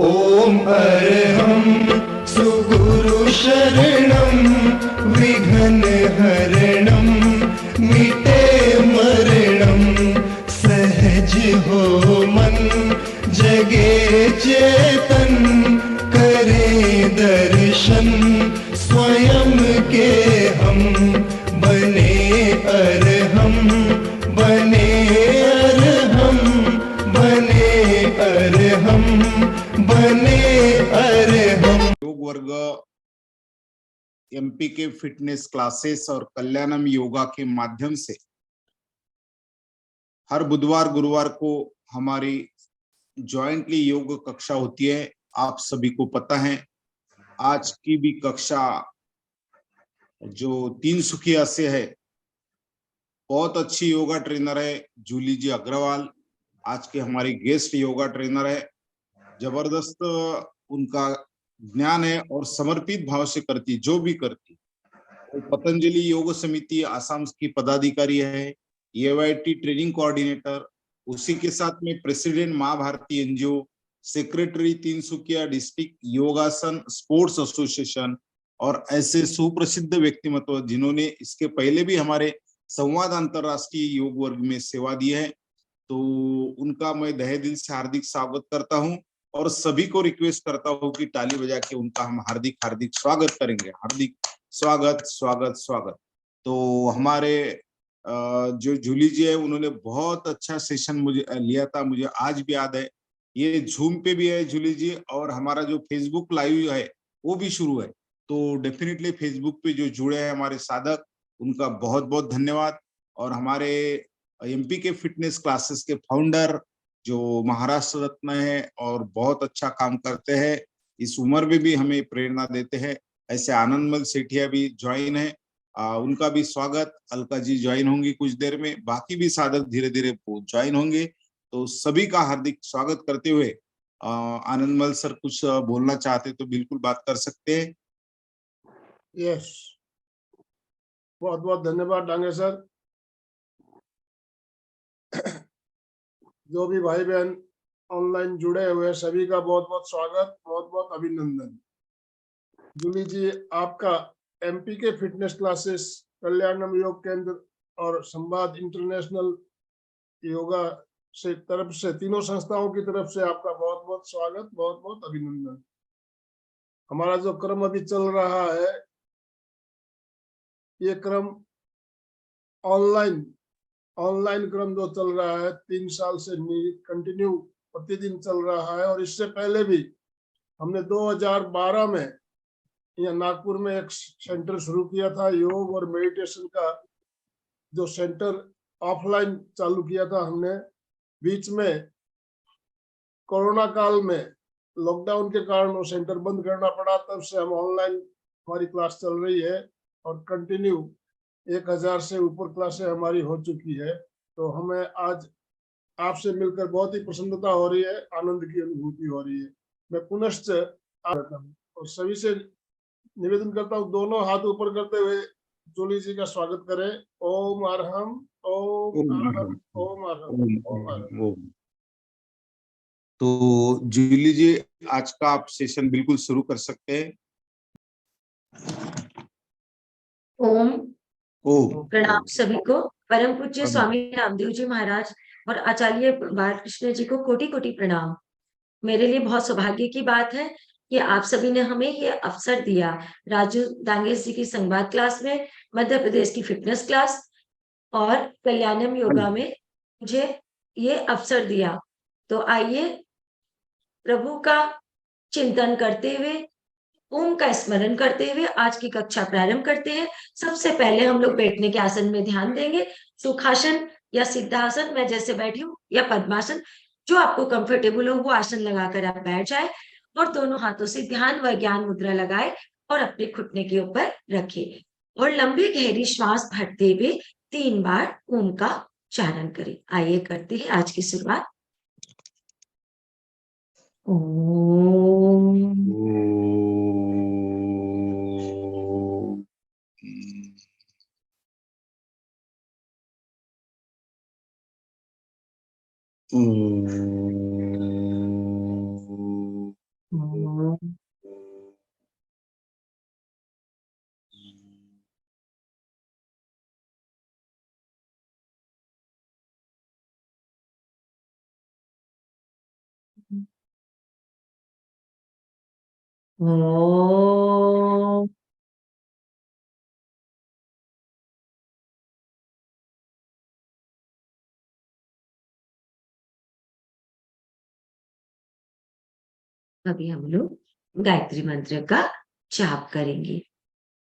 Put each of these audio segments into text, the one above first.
ओम अरहं सुगुरु शरणं विघ्न हरणं मिटे मरणं सहज हो मन जगे चेतन करे दर्शन स्वयं के हम बने अरहं बने अरहं बने अरहं बने अरहं। योग वर्ग, एमपी के फिटनेस क्लासेस और कल्याणम योगा के माध्यम से हर बुधवार गुरुवार को हमारी जॉइंटली योग कक्षा होती है। आप सभी को पता है आज की भी कक्षा जो तीनसुकिया से है, बहुत अच्छी योगा ट्रेनर है जूली जी अग्रवाल, आज के हमारी गेस्ट योगा ट्रेनर है। जबरदस्त उनका ज्ञान है और समर्पित भाव से करती जो भी करती। वो पतंजलि योग समिति आसाम की पदाधिकारी है, एवाईटी ट्रेनिंग कोऑर्डिनेटर, उसी के साथ में president Maa Bharati NGO, secretary Tinsukia district Yogasana sports association, और ऐसे सुप्रसिद्ध व्यक्तिमत्व जिन्होंने इसके पहले भी हमारे संवाद अंतरराष्ट्रीय योग वर्ग में सेवा दी है। तो उनका मैं तहे दिल से हार्दिक स्वागत करता हूं और सभी को रिक्वेस्ट करता हूं कि ताली बजा के उनका हम हार्दिक हार्दिक स्वागत करेंगे। हार्दिक स्वागत स्वागत स्वागत। तो हमारे जो जूली जी है उन्होंने बहुत अच्छा सेशन मुझे लिया था, मुझे आज भी याद है। ये जूम पे भी है जूली जी, और हमारा जो फेसबुक लाइव है वो भी शुरू है। तो डेफिनेटली फेसबुक पे जो जुड़े हैं हमारे साधक, उनका बहुत बहुत धन्यवाद। और हमारे एमपी के फिटनेस क्लासेस के फाउंडर जो महाराष्ट्र रत्न है और बहुत अच्छा काम करते हैं, इस उम्र में भी हमें प्रेरणा देते हैं, ऐसे आनंदमल सेठिया भी ज्वाइन है। उनका भी स्वागत। अलका जी ज्वाइन होंगी कुछ देर में, बाकी भी साधक धीरे धीरे ज्वाइन होंगे। तो सभी का हार्दिक स्वागत करते हुए आनंदमल सर कुछ बोलना चाहते तो बिल्कुल बात कर सकते हैं। यस, बहुत बहुत धन्यवाद डांगे सर। जो भी भाई बहन ऑनलाइन जुड़े हुए सभी का बहुत बहुत स्वागत, बहुत बहुत अभिनंदन। जूली जी, आपका एमपी के फिटनेस क्लासेस, कल्याणम योग केंद्र और संवाद इंटरनेशनल योगा से तरफ से, तीनों संस्थाओं की तरफ से आपका बहुत बहुत स्वागत, बहुत बहुत अभिनंदन। हमारा जो क्रम अभी चल रहा है, ये क्रम ऑनलाइन क्रम जो चल रहा है 3 साल से कंटिन्यू प्रतिदिन चल रहा है। और इससे पहले भी हमने 2012 में यहाँ नागपुर में एक सेंटर शुरू किया था, योग और मेडिटेशन का जो सेंटर ऑफलाइन चालू किया था हमने। बीच में कोरोना काल में लॉकडाउन के कारण वो सेंटर बंद करना पड़ा, तब से हम ऑनलाइन हमारी क्लास चल रही है और कंटिन्यू 1000 से ऊपर क्लासें हमारी हो चुकी है। तो हमें आज आपसे मिलकर बहुत ही प्रसन्नता हो रही है, आनंद की अनुभूति हो रही है। मैं पुनश्च और सभी से निवेदन करता हूँ, दोनों हाथ ऊपर करते हुए जूली जी का स्वागत करें। ओम अरहम, ओम अरहम, ओम अरहम, ओम अरहम। तो जूली जी, आज का आप सेशन बिल्कुल शुरू कर सकते हैं। ओम ओम प्रणाम सभी को। परम पूज्य स्वामी रामदेव जी महाराज और आचार्य बालकृष्ण जी को कोटि कोटि प्रणाम। मेरे लिए बहुत सौभाग्य की बात है कि आप सभी ने हमें ये अवसर दिया, राजू दांगेस जी की संवाद क्लास में, मध्य प्रदेश की फिटनेस क्लास और कल्याणम योगा में मुझे ये अवसर दिया। तो आइए प्रभु का चिंतन करते हुए, ओम का स्मरण करते हुए आज की कक्षा प्रारंभ करते हैं। सबसे पहले हम लोग बैठने के आसन में ध्यान देंगे। सुखासन या सिद्धासन, मैं जैसे बैठी हूँ, या पद्मासन, जो आपको कंफर्टेबल हो वो आसन लगाकर आप बैठ जाए और दोनों हाथों से ध्यान व ज्ञान मुद्रा लगाए और अपने घुटने के ऊपर रखे और लंबी गहरी श्वास भरते हुए 3 बार ओम का उच्चारण करें। आइए करते हैं आज की शुरुआत। ओम। अभी हम लोग गायत्री मंत्र का जाप करेंगे।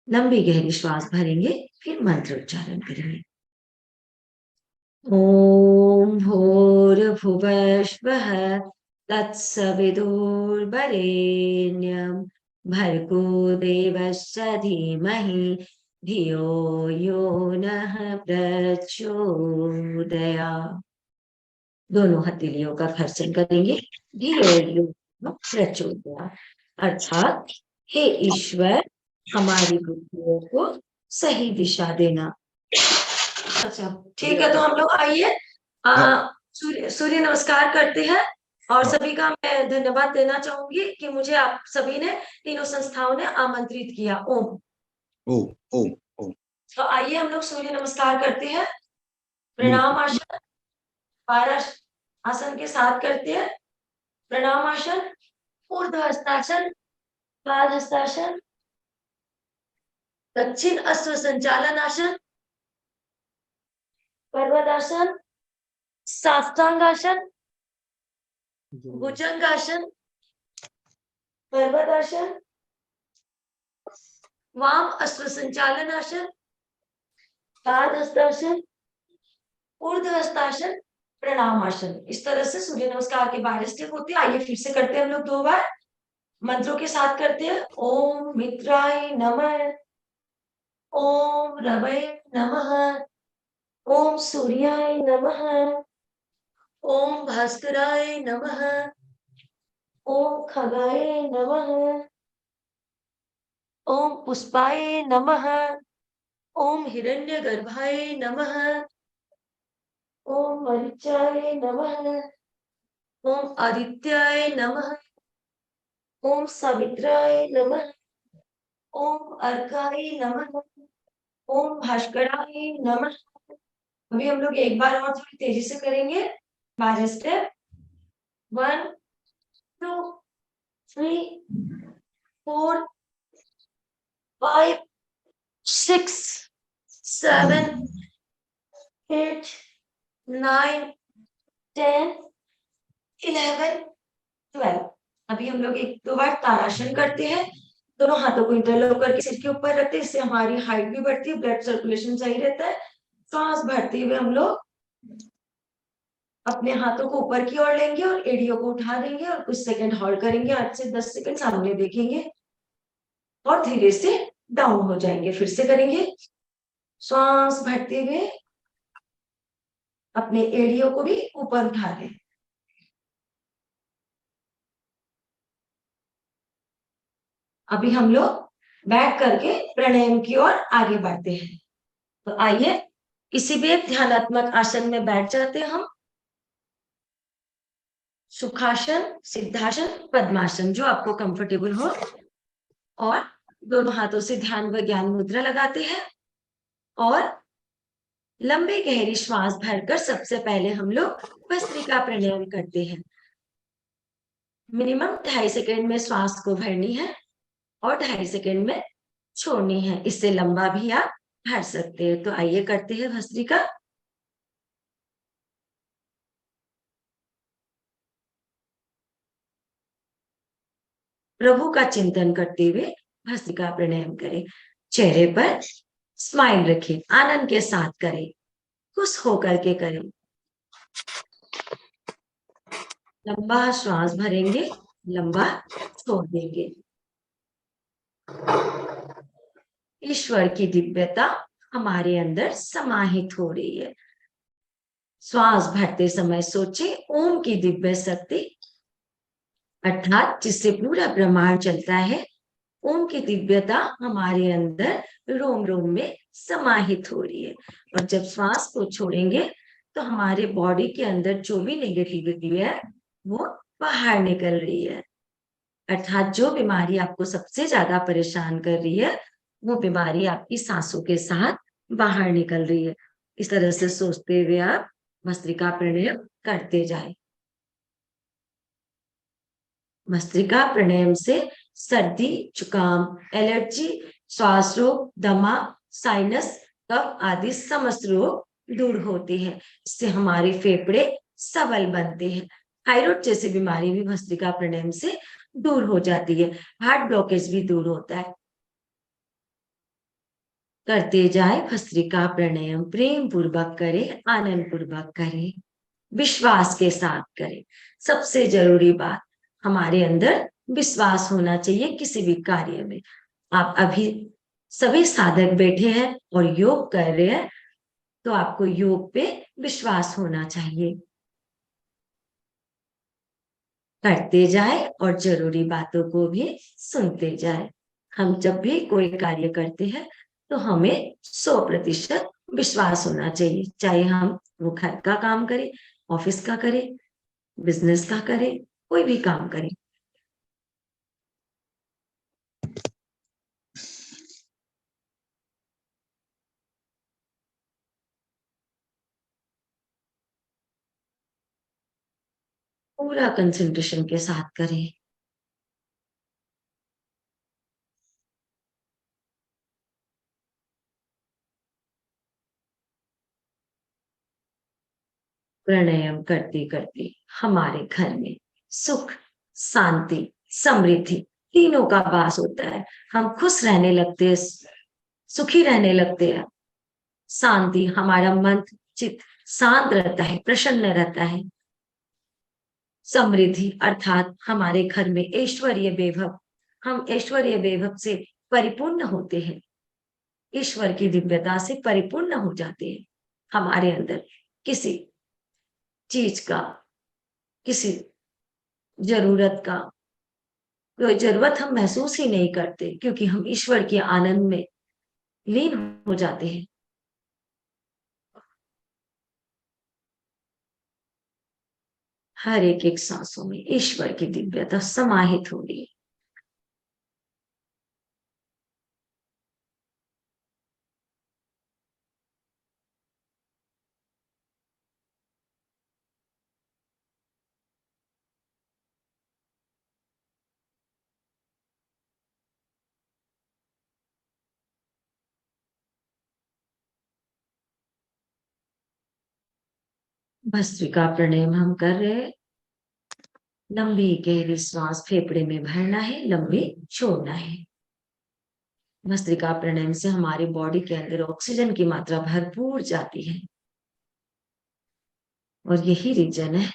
लंबी गहरी श्वास भरेंगे, फिर मंत्र उच्चारण करेंगे। ओम भूर्भुवस्वः तत्सवितुर्वरेण्यं भर्गो देवस्य धीमहि धियो यो नः प्रचोदयात्। दोनों हथेलियों का घर्षण करेंगे। धियो यो नः प्रचोदयात्, अर्थात हे ईश्वर, हमारी बुद्धियों को सही दिशा देना। अच्छा, ठीक है, तो हम लोग आइए सूर्य नमस्कार करते हैं। और सभी का मैं धन्यवाद देना चाहूंगी कि मुझे आप सभी ने, तीनों संस्थाओं ने आमंत्रित किया। ओम। ओम। तो आइए हम लोग सूर्य नमस्कार करते हैं। प्रणाम आसन, 12 आसन के साथ करते हैं। प्रणाम आसन, ऊर्ध्व हस्तासन, पाद हस्तासन, दक्षिण अश्व संचालन आसन, पर्वतासन, साष्टांगासन, भुजंगासन, पर्वतासन, वाम अश्व संचालन आसन, पाद हस्तासन, ऊर्ध्व हस्तासन, प्रणाम आसन। इस तरह से सूर्य नमस्कार के 12 स्टेप होते हैं। आइए फिर से करते हैं हम लोग 2 बार, मंत्रों के साथ करते हैं। ओम मित्राय नमः, ओम रवै नमः, ओम सूर्याय नमः, ओम भास्कराय नमः, ओम खगाय नमः, ओम पुष्पाय नमः, ओम हिरण्यगर्भाय नमः, ओम मरीचाय नमः, ओम आदित्याय नमः, ओम सवित्राय नमः, ओम अर्काय नमः, ओम भास्कराय नमः। अभी हम लोग एक बार और थोड़ी तेजी से करेंगे। 12 स्टेप, 1 2 3 4 5 6 7 8 9 10 11 12। अभी हम लोग 1-2 बार ताड़ासन करते हैं। दोनों हाथों को इंटरलॉक करके सिर के ऊपर रखते हैं, इससे हमारी हाइट भी बढ़ती है, ब्लड सर्कुलेशन सही रहता है। सांस भरते हुए हम लोग अपने हाथों को ऊपर की ओर लेंगे और एड़ियों को उठा देंगे और कुछ सेकंड होल्ड करेंगे। 8 से 10 सेकंड सामने देखेंगे और धीरे से डाउन हो जाएंगे। फिर से करेंगे। सांस भरते हुए अपने एड़ियों को भी ऊपर उठा दें। अभी हम लोग बैठ करके प्राणायाम की ओर आगे बढ़ते हैं। तो आइए किसी भी एक ध्यानात्मक आसन में बैठ जाते हैं हम। सुखासन, सिद्धासन, पद्मासन, जो आपको कंफर्टेबल हो। और दोनों हाथों से ध्यान व ज्ञान मुद्रा लगाते हैं और लंबी गहरी श्वास भरकर सबसे पहले हम लोग भस्त्रिका प्राणायाम करते हैं। मिनिमम 2.5 सेकेंड में श्वास को भरनी है और 2.5 सेकेंड में छोड़नी है। इससे लंबा भी आप भर सकते हैं। तो आइए करते हैं भस्त्रिका। प्रभु का चिंतन करते हुए भस्त्रिका प्राणायाम करें। चेहरे पर स्माइल रखें, आनंद के साथ करें, खुश होकर के करें। लंबा श्वास भरेंगे, लंबा छोड़ देंगे। ईश्वर की दिव्यता हमारे अंदर समाहित हो रही है। श्वास भरते समय सोचे ओम की दिव्य शक्ति, अर्थात जिससे पूरा ब्रह्मांड चलता है, ओम की दिव्यता हमारे अंदर रोम रोम में समाहित हो रही है। और जब श्वास को छोड़ेंगे तो हमारे बॉडी के अंदर जो भी नेगेटिविटी है वो बाहर निकल रही है। अर्थात जो बीमारी आपको सबसे ज्यादा परेशान कर रही है वो बीमारी आपकी सांसों के साथ बाहर निकल रही है। इस तरह से सोचते हुए आप भस्त्रिका प्राणायाम करते जाए। भस्त्रिका प्राणायाम से सर्दी, जुकाम, एलर्जी, श्वास रोग, दमा, साइनस, कफ आदि समस्त रोग दूर होते हैं। इससे हमारे फेफड़े सबल बनते हैं। थायराइड जैसी बीमारी भी भस्त्रिका प्राणायाम से दूर हो जाती है। हार्ट ब्लॉकेज भी दूर होता है। करते जाए भस्त्रिका प्राणायाम, प्रेम पूर्वक करें, आनंद पूर्वक करें, विश्वास के साथ करें। सबसे जरूरी बात, हमारे अंदर विश्वास होना चाहिए किसी भी कार्य में। आप अभी सभी साधक बैठे हैं और योग कर रहे हैं, तो आपको योग पे विश्वास होना चाहिए। करते जाए और जरूरी बातों को भी सुनते जाए। हम जब भी कोई कार्य करते हैं तो हमें 100% विश्वास होना चाहिए, चाहे हम वो घर का काम करें, ऑफिस का करें, बिजनेस का करें, कोई भी काम करें। पूरा कंसंट्रेशन के साथ करें। प्राणायाम करते करते हमारे घर में सुख, शांति, समृद्धि तीनों का वास होता है। हम खुश रहने लगते हैं, सुखी रहने लगते हैं। शांति, हमारा मन चित्त शांत रहता है, प्रसन्न रहता है। समृद्धि अर्थात हमारे घर में ऐश्वर्य वैभव, हम ऐश्वर्य वैभव से परिपूर्ण होते हैं। ईश्वर की दिव्यता से परिपूर्ण हो जाते हैं। हमारे अंदर किसी चीज का, किसी जरूरत का कोई जरूरत हम महसूस ही नहीं करते, क्योंकि हम ईश्वर के आनंद में लीन हो जाते हैं। हर एक एक सांसों में ईश्वर की दिव्यता समाहित हो रही है। भस्त्रिका प्राणायाम हम कर रहे हैं। लंबी गहरी सांस फेफड़े में भरना है, लंबी छोड़ना है। भस्त्रिका प्राणायाम से हमारी बॉडी के अंदर ऑक्सीजन की मात्रा भरपूर जाती है और यही रीजन है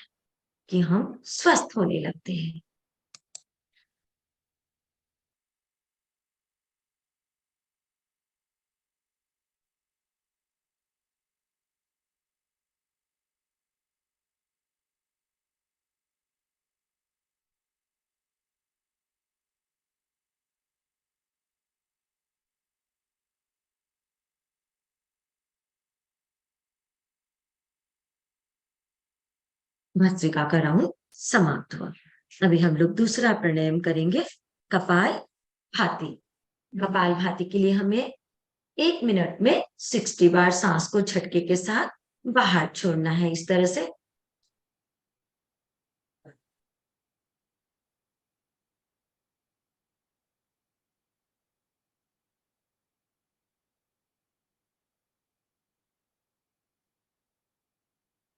कि हम स्वस्थ होने लगते हैं। भस्त्रिका का राउंड समाप्त हुआ। अभी हम लोग दूसरा प्राणायाम करेंगे, कपाल भाती। कपाल भाती के लिए हमें 1 मिनट में 60 बार सांस को झटके के साथ बाहर छोड़ना है। इस तरह से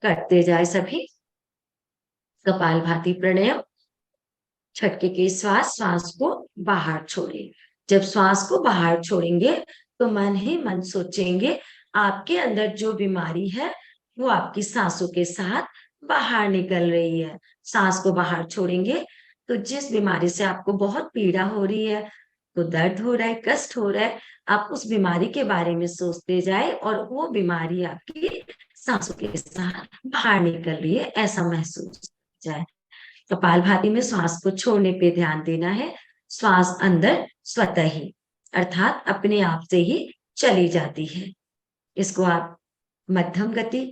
करते जाए सभी कपाल भाती प्राणायाम। झटके के श्वास को बाहर छोड़े। जब श्वास को बाहर छोड़ेंगे तो मन ही मन सोचेंगे आपके अंदर जो बीमारी है वो आपकी सांसों के साथ बाहर निकल रही है। सांस को बाहर छोड़ेंगे तो जिस बीमारी से आपको बहुत पीड़ा हो रही है, तो दर्द हो रहा है, कष्ट हो रहा है, आप उस बीमारी के बारे में सोचते जाए और वो बीमारी आपकी सांसों के साथ बाहर निकल रही है, ऐसा महसूस जाए। कपालभाति में श्वास को छोड़ने पे ध्यान देना है। श्वास अंदर स्वतः ही अर्थात अपने आप से ही चली जाती है। इसको आप मध्यम गति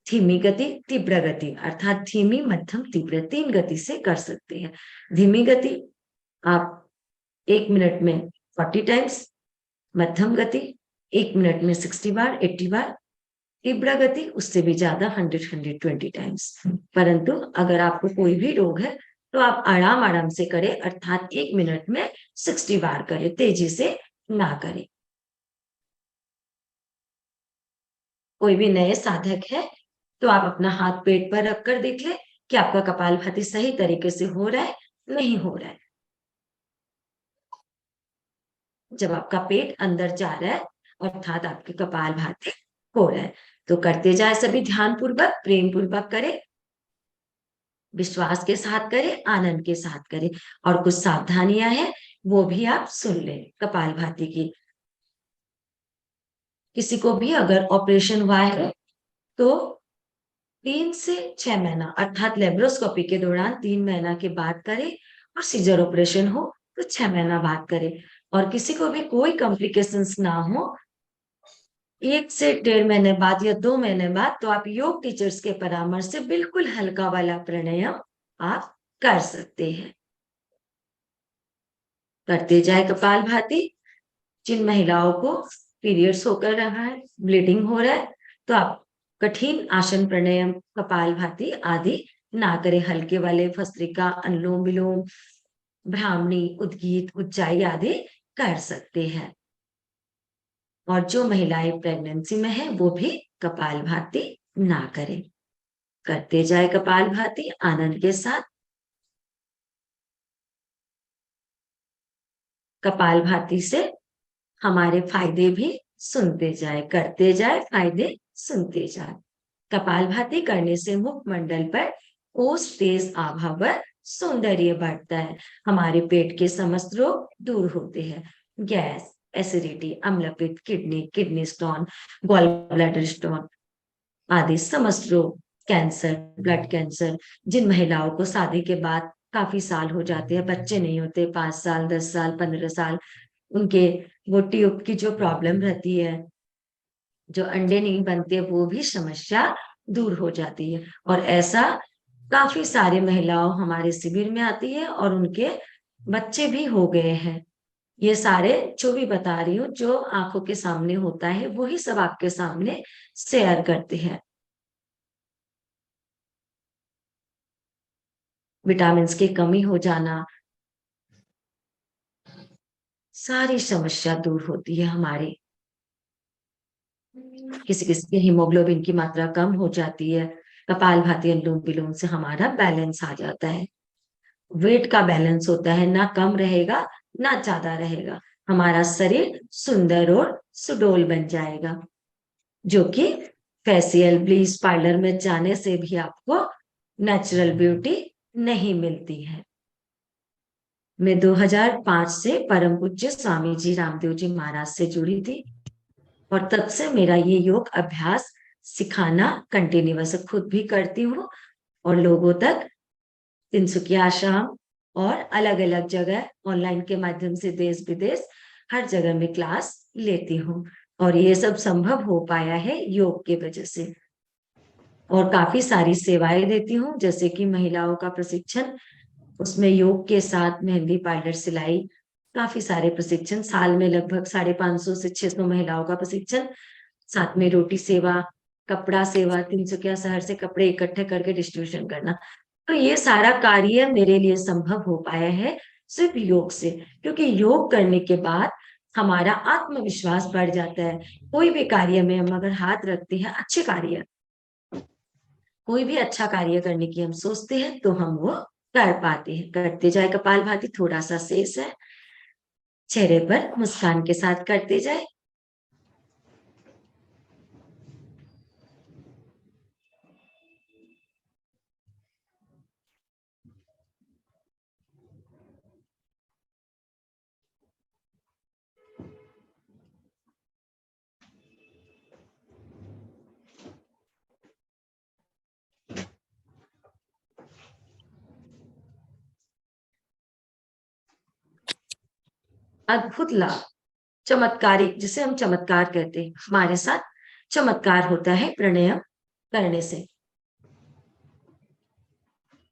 धीमी गति, तीव्र गति, अर्थात धीमी, मध्यम, तीव्र 3 गति से कर सकते हैं। धीमी गति आप 1 मिनट में 40 टाइम्स, मध्यम गति 1 मिनट में 60 बार, 80 बार, तीव्र गति उससे भी ज्यादा 100-120 टाइम्स। परंतु अगर आपको कोई भी रोग है तो आप आराम आराम से करें, अर्थात 1 मिनट में 60 बार करें, तेजी से ना करें। कोई भी नए साधक है तो आप अपना हाथ पेट पर रखकर देख ले कि आपका कपालभाति सही तरीके से हो रहा है, नहीं हो रहा है। जब आपका पेट अंदर जा रहा है अर्थात आपके कपालभाति हो रहा है, तो करते जाए सभी ध्यान पूर्वक, प्रेम पूर्वक करें, विश्वास के साथ करें, आनंद के साथ करें। और कुछ सावधानियां हैं वो भी आप सुन लें कपालभाति की। किसी को भी अगर ऑपरेशन हुआ है तो 3 से 6 महीना अर्थात लेब्रोस्कोपी के दौरान 3 महीना के बाद करें, और सीजर ऑपरेशन हो तो 6 महीना बाद करें। और किसी को भी कोई कॉम्प्लिकेशंस ना हो 1 से 1.5 महीने बाद या 2 महीने बाद, तो आप योग टीचर्स के परामर्श से बिल्कुल हल्का वाला प्राणायाम आप कर सकते हैं। करते जाए कपालभाति। जिन महिलाओं को पीरियड्स होकर रहा है, ब्लीडिंग हो रहा है, तो आप कठिन आसन, प्राणायाम, कपालभाति आदि ना करें। हल्के वाले भस्त्रिका, अनुलोम विलोम, ब्राह्मणी, उद्गीत, उज्जाई आदि कर सकते हैं। और जो महिलाएं प्रेगनेंसी में है वो भी कपालभाति ना करें। करते जाए कपालभाति आनंद के साथ। कपालभाति से हमारे फायदे भी सुनते जाए, करते जाए, फायदे सुनते जाए। कपालभाति करने से मुखमंडल पर ओज, तेज आभा व सौंदर्य बढ़ता है। हमारे पेट के समस्त रोग दूर होते हैं। गैस, एसिडिटी, अम्लपित्त, kidney stone, gall bladder stone आदि समस्त रोग, कैंसर, ब्लड कैंसर। जिन महिलाओं को शादी के बाद काफी साल हो जाते हैं, बच्चे नहीं होते, 5 साल, 10 साल, 15 साल, उनके वो ट्यूब की जो प्रॉब्लम रहती है, जो अंडे नहीं बनते, वो भी समस्या दूर हो जाती है। और ऐसा काफी सारी महिलाओं हमारे शिविर में आती है और उनके बच्चे भी हो गए हैं। ये सारे जो भी बता रही हूँ, जो आंखों के सामने होता है वही सब आपके सामने शेयर करते हैं। विटामिन की कमी हो जाना, सारी समस्या दूर होती है हमारी। किसी किसी के हीमोग्लोबिन की मात्रा कम हो जाती है, कपालभाति, अनुलोम विलोम से हमारा बैलेंस आ जाता है। वेट का बैलेंस होता है, ना कम रहेगा ना ज्यादा रहेगा। हमारा शरीर सुंदर और सुडोल बन जाएगा, जो कि फेशियल, ब्लीच, पार्लर में जाने से भी आपको नेचुरल ब्यूटी नहीं मिलती है। मैं 2005 से परम पूज्य स्वामी जी रामदेव जी महाराज से जुड़ी थी, और तब से मेरा ये योग अभ्यास सिखाना कंटिन्यूअस खुद भी करती हूँ, और लोगों तक तिनसुकिया आश्रम और अलग अलग जगह ऑनलाइन के माध्यम से देश विदेश हर जगह में क्लास लेती हूँ। और ये सब संभव हो पाया है योग के वजह से। और काफी सारी सेवाएं देती हूँ, जैसे कि महिलाओं का प्रशिक्षण, उसमें योग के साथ मेहंदी, पार्लर, सिलाई, काफी सारे प्रशिक्षण, साल में लगभग 550 से 600 महिलाओं का प्रशिक्षण, साथ में रोटी सेवा, कपड़ा सेवा, 300 शहर से कपड़े इकट्ठे करके डिस्ट्रीब्यूशन करना। तो ये सारा कार्य मेरे लिए संभव हो पाया है सिर्फ योग से, क्योंकि योग करने के बाद हमारा आत्मविश्वास बढ़ जाता है। कोई भी कार्य में हम अगर हाथ रखते हैं, अच्छे कार्य, कोई भी अच्छा कार्य करने की हम सोचते हैं तो हम वो कर पाते हैं। करते जाए कपालभाति, थोड़ा सा शेष है, चेहरे पर मुस्कान के साथ करते जाए। अद्भुत लाभ, चमत्कारी, जिसे हम चमत्कार कहते हैं, हमारे साथ चमत्कार होता है प्राणायाम करने से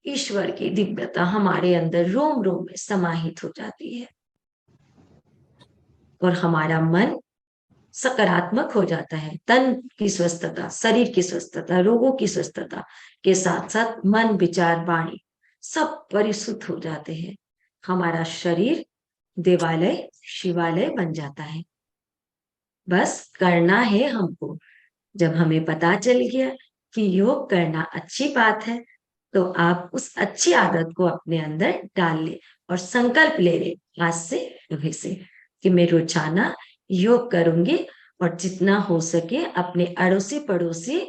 ईश्वर की दिव्यता हमारे अंदर रोम रोम में समाहित हो जाती है और हमारा मन सकारात्मक हो जाता है। तन की स्वस्थता, शरीर की स्वस्थता, रोगों की स्वस्थता के साथ साथ मन, विचार, वाणी सब परिशुद्ध हो जाते हैं। हमारा शरीर देवालय, शिवालय बन जाता है। बस करना है हमको। जब हमें पता चल गया कि योग करना अच्छी बात है, तो आप उस अच्छी आदत को अपने अंदर डाल ले और संकल्प ले ले आज से, अभी से, कि मैं रोजाना योग करूंगी और जितना हो सके अपने अड़ोसी पड़ोसी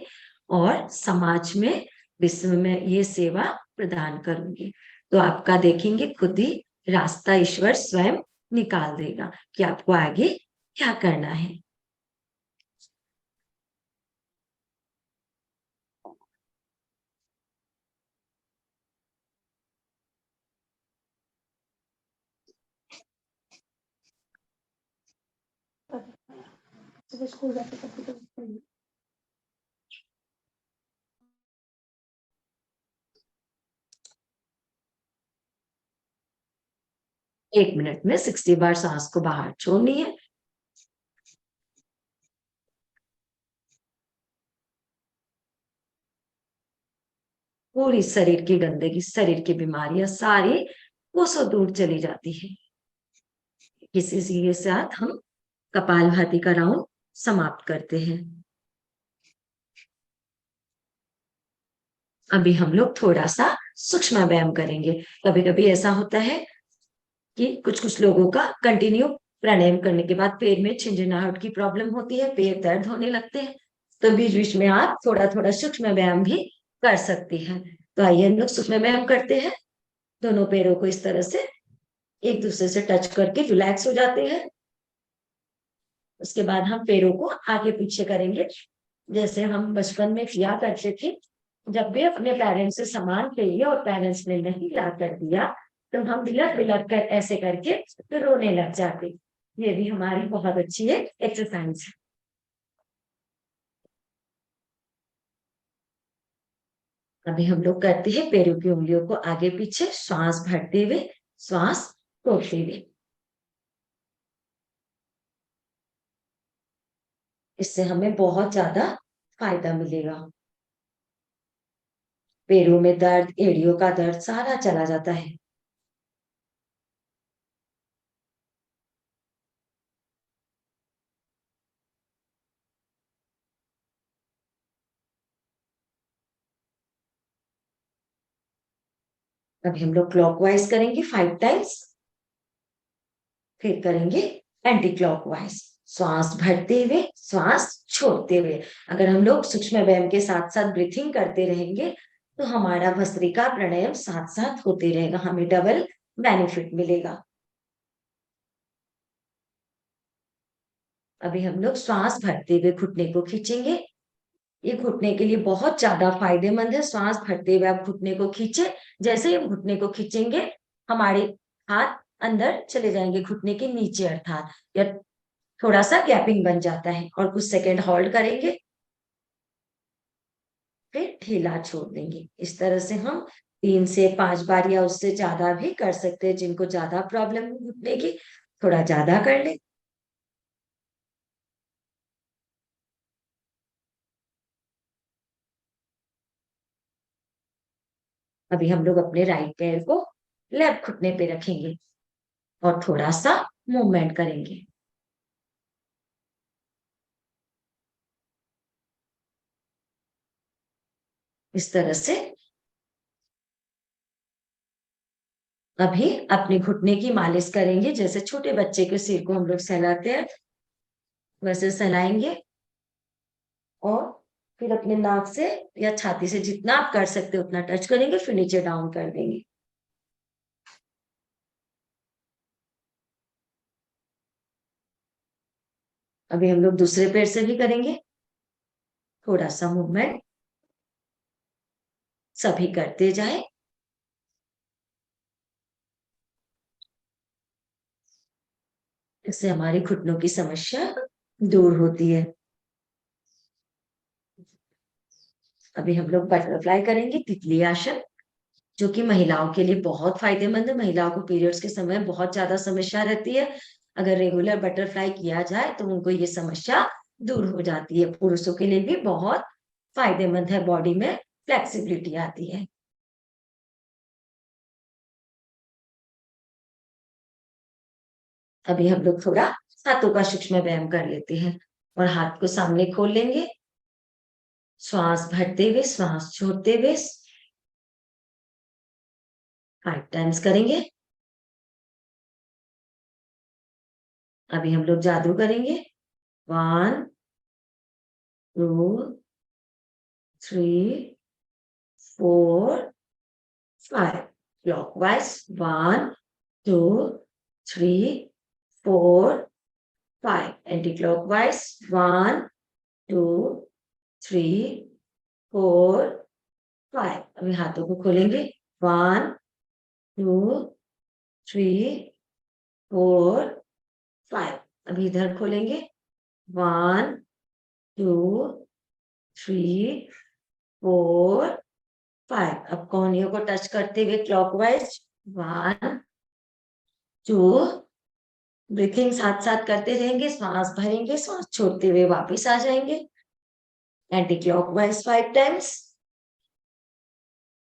और समाज में, विश्व में ये सेवा प्रदान करूंगी। तो आपका देखेंगे खुद ही रास्ता ईश्वर स्वयं निकाल देगा कि आपको आगे क्या करना है। स्कूल जाते थे 1 मिनट में 60 बार सांस को बाहर छोड़नी है। पूरी शरीर की गंदगी, शरीर की बीमारियां सारी कोसों दूर चली जाती है। इसी के साथ हम कपालभाति का राउंड समाप्त करते हैं। अभी हम लोग थोड़ा सा सूक्ष्म व्यायाम करेंगे। कभी कभी ऐसा होता है कि कुछ कुछ लोगों का कंटिन्यू प्राणायाम करने के बाद पैर में झिंझनाहट की प्रॉब्लम होती है, पैर दर्द होने लगते हैं, तो बीच बीच में आप थोड़ा थोड़ा सूक्ष्म व्यायाम भी कर सकती हैं। तो आइए हम लोग सूक्ष्म व्यायाम करते हैं। दोनों पैरों को इस तरह से एक दूसरे से टच करके रिलैक्स हो जाते हैं। उसके बाद हम पैरों को आगे पीछे करेंगे, जैसे हम बचपन में किया करते थे। जब भी अपने पेरेंट्स से सामान चाहिए और पेरेंट्स ने नहीं ला कर दिया, तो हम बिलक बिलक कर ऐसे करके तो रोने लग जाते। ये भी हमारी बहुत अच्छी एक एक्सरसाइज है। अभी हम लोग करते हैं पैरों की उंगलियों को आगे पीछे, श्वास भरते हुए, श्वास छोड़ते हुए। इससे हमें बहुत ज्यादा फायदा मिलेगा। पैरों में दर्द, एड़ियों का दर्द सारा चला जाता है। अभी हम लोग क्लॉकवाइज करेंगे 5 टाइम्स, फिर करेंगे एंटी क्लॉकवाइज। श्वास भरते हुए, श्वास छोड़ते हुए। अगर हम लोग सूक्ष्म व्यायाम के साथ साथ ब्रीथिंग करते रहेंगे, तो हमारा भस्त्रिका प्राणायाम साथ साथ होते रहेगा, हमें डबल बेनिफिट मिलेगा। अभी हम लोग श्वास भरते हुए घुटने को खींचेंगे। ये घुटने के लिए बहुत ज्यादा फायदेमंद है। श्वास भरते हुए आप घुटने को खींचे। जैसे ही घुटने को खींचेंगे, हमारे हाथ अंदर चले जाएंगे घुटने के नीचे, अर्थात या थोड़ा सा गैपिंग बन जाता है, और कुछ सेकंड होल्ड करेंगे, फिर ढीला छोड़ देंगे। इस तरह से हम 3 से 5 बार या उससे ज्यादा भी कर सकते हैं। जिनको ज्यादा प्रॉब्लम है घुटने की, थोड़ा ज्यादा कर ले। अभी हम लोग अपने राइट पैर को लेफ्ट घुटने पे रखेंगे और थोड़ा सा मूवमेंट करेंगे। इस तरह से अभी अपने घुटने की मालिश करेंगे। जैसे छोटे बच्चे के सिर को हम लोग सहलाते हैं, वैसे सहलाएंगे, और फिर अपने नाक से या छाती से जितना आप कर सकते हो उतना टच करेंगे, फिर नीचे डाउन कर देंगे। अभी हम लोग दूसरे पैर से भी करेंगे, थोड़ा सा मूवमेंट सभी करते जाए। इससे हमारी घुटनों की समस्या दूर होती है। अभी हम लोग बटरफ्लाई करेंगे, तितली आसन, जो कि महिलाओं के लिए बहुत फायदेमंद है। महिलाओं को पीरियड्स के समय बहुत ज्यादा समस्या रहती है, अगर रेगुलर बटरफ्लाई किया जाए तो उनको ये समस्या दूर हो जाती है। पुरुषों के लिए भी बहुत फायदेमंद है, बॉडी में फ्लेक्सिबिलिटी आती है। अभी हम लोग थोड़ा हाथों का सूक्ष्म व्यायाम कर लेते हैं और हाथ को सामने खोल लेंगे, श्वास भरते हुए श्वास छोड़ते हुए 5 टाइम्स करेंगे। अभी हम लोग जादू करेंगे, 1 2 3 4 5 क्लॉकवाइज, 1 2 3 4 5 एंटी क्लॉकवाइज, 1 2 3 4 5। अभी हाथों को खोलेंगे, 1 2 3 4 5। अभी इधर खोलेंगे, 1 2 3 4 5। अब कोहनियों को टच करते हुए क्लॉकवाइज, 1 2। ब्रीथिंग साथ साथ करते रहेंगे, श्वास भरेंगे, श्वास छोड़ते हुए वापस आ जाएंगे, एंटी क्लॉकवाइज 5 टाइम्स।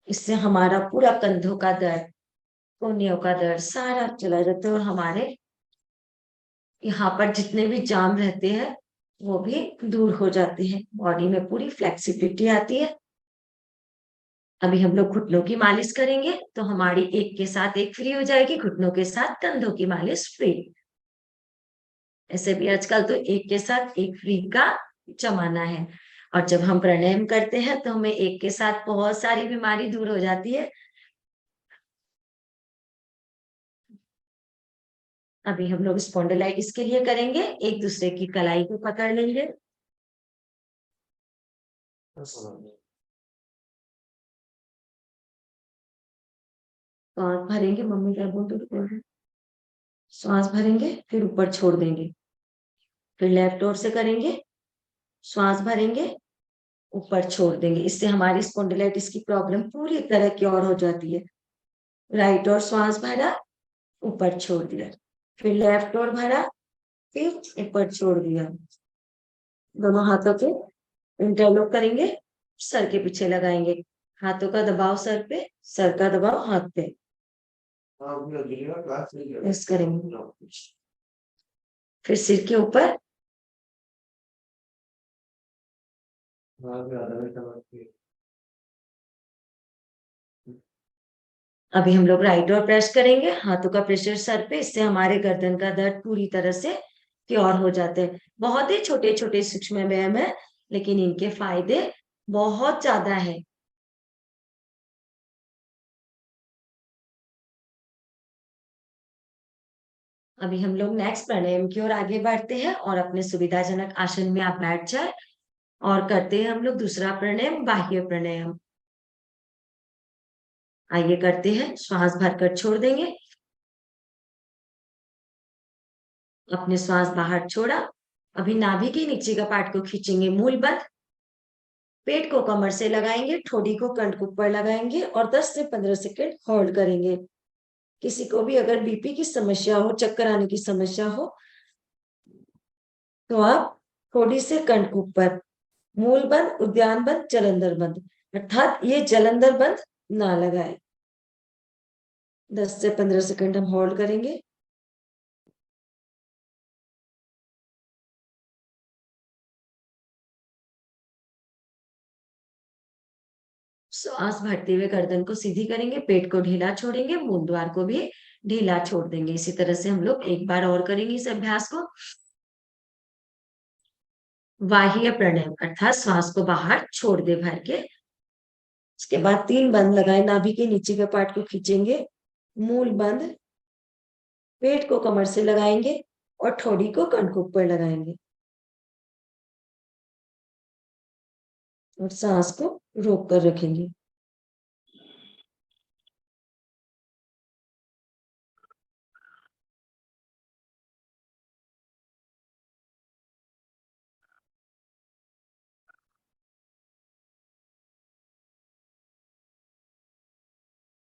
इससे हमारा पूरा कंधों का दर्द, कोहनियों का दर्द सारा चला जाता है और हमारे यहाँ पर जितने भी जाम रहते हैं वो भी दूर हो जाते हैं, बॉडी में पूरी फ्लेक्सिबिलिटी आती है। अभी हम लोग घुटनों की मालिश करेंगे, तो हमारी एक के साथ एक फ्री हो जाएगी, घुटनों के साथ कंधों की मालिश फ्री। ऐसे भी आजकल तो एक के साथ एक फ्री का जमाना है, और जब हम प्राणायाम करते हैं तो हमें एक के साथ बहुत सारी बीमारी दूर हो जाती है। अभी हम लोग स्पॉन्डिलाइटिस के लिए करेंगे, एक दूसरे की कलाई को पकड़ लेंगे, सांस भरेंगे, मम्मी क्या बोल रही है, श्वास भरेंगे फिर ऊपर छोड़ देंगे, फिर लेफ्ट ओर से करेंगे, श्वास भरेंगे ऊपर छोड़ देंगे। इससे हमारी स्पॉन्डिलाइटिस की प्रॉब्लम पूरी तरह क्योर हो जाती है। राइट और श्वास भरा, ऊपर छोड़ दिया, फिर लेफ्ट और भरा, फिर ऊपर छोड़ दिया। दोनों हाथों के इंटरलॉक करेंगे, सर के पीछे लगाएंगे, हाथों का दबाव सर पे, सर का दबाव हाथ पे, ऐसे करेंगे। फिर सिर के ऊपर, अभी हम लोग राइट और प्रेस करेंगे, हाथों का प्रेशर सर पे, इससे हमारे गर्दन का दर्द पूरी तरह से क्योर हो जाते हैं। बहुत ही छोटे छोटे सूक्ष्म व्यायाम है, लेकिन इनके फायदे बहुत ज्यादा है। अभी हम लोग नेक्स्ट प्राणायाम की ओर आगे बढ़ते हैं और अपने सुविधाजनक आसन में आप बैठ जाए और करते हैं हम लोग दूसरा प्राणायाम, बाह्य प्राणायाम। आइए करते हैं, श्वास भरकर छोड़ देंगे, अपने श्वास बाहर छोड़ा। अभी नाभि के नीचे का पार्ट को खींचेंगे, मूल बंद, पेट को कमर से लगाएंगे, ठोड़ी को कंठ के ऊपर लगाएंगे और 10 से 15 सेकंड होल्ड करेंगे। किसी को भी अगर बीपी की समस्या हो, चक्कर आने की समस्या हो, तो आप ठोड़ी से कंठ के ऊपर, मूल बंद, उद्यान बंद, जलंधर बंद, अर्थात ये जलंधर बंद ना लगाए। 10 से 15 सेकंड हम होल्ड करेंगे। श्वास भरते हुए गर्दन को सीधी करेंगे, पेट को ढीला छोड़ेंगे, मूलद्वार को भी ढीला छोड़ देंगे। इसी तरह से हम लोग एक बार और करेंगे इस अभ्यास को। बाह्य प्राणायाम अर्थात श्वास को बाहर छोड़ दे भर के। उसके बाद 3 बंद लगाए, नाभि के नीचे के पार्ट को खींचेंगे, मूल बंद, पेट को कमर से लगाएंगे और ठोड़ी को कंठ के ऊपर लगाएंगे और सांस को रोक कर रखेंगे।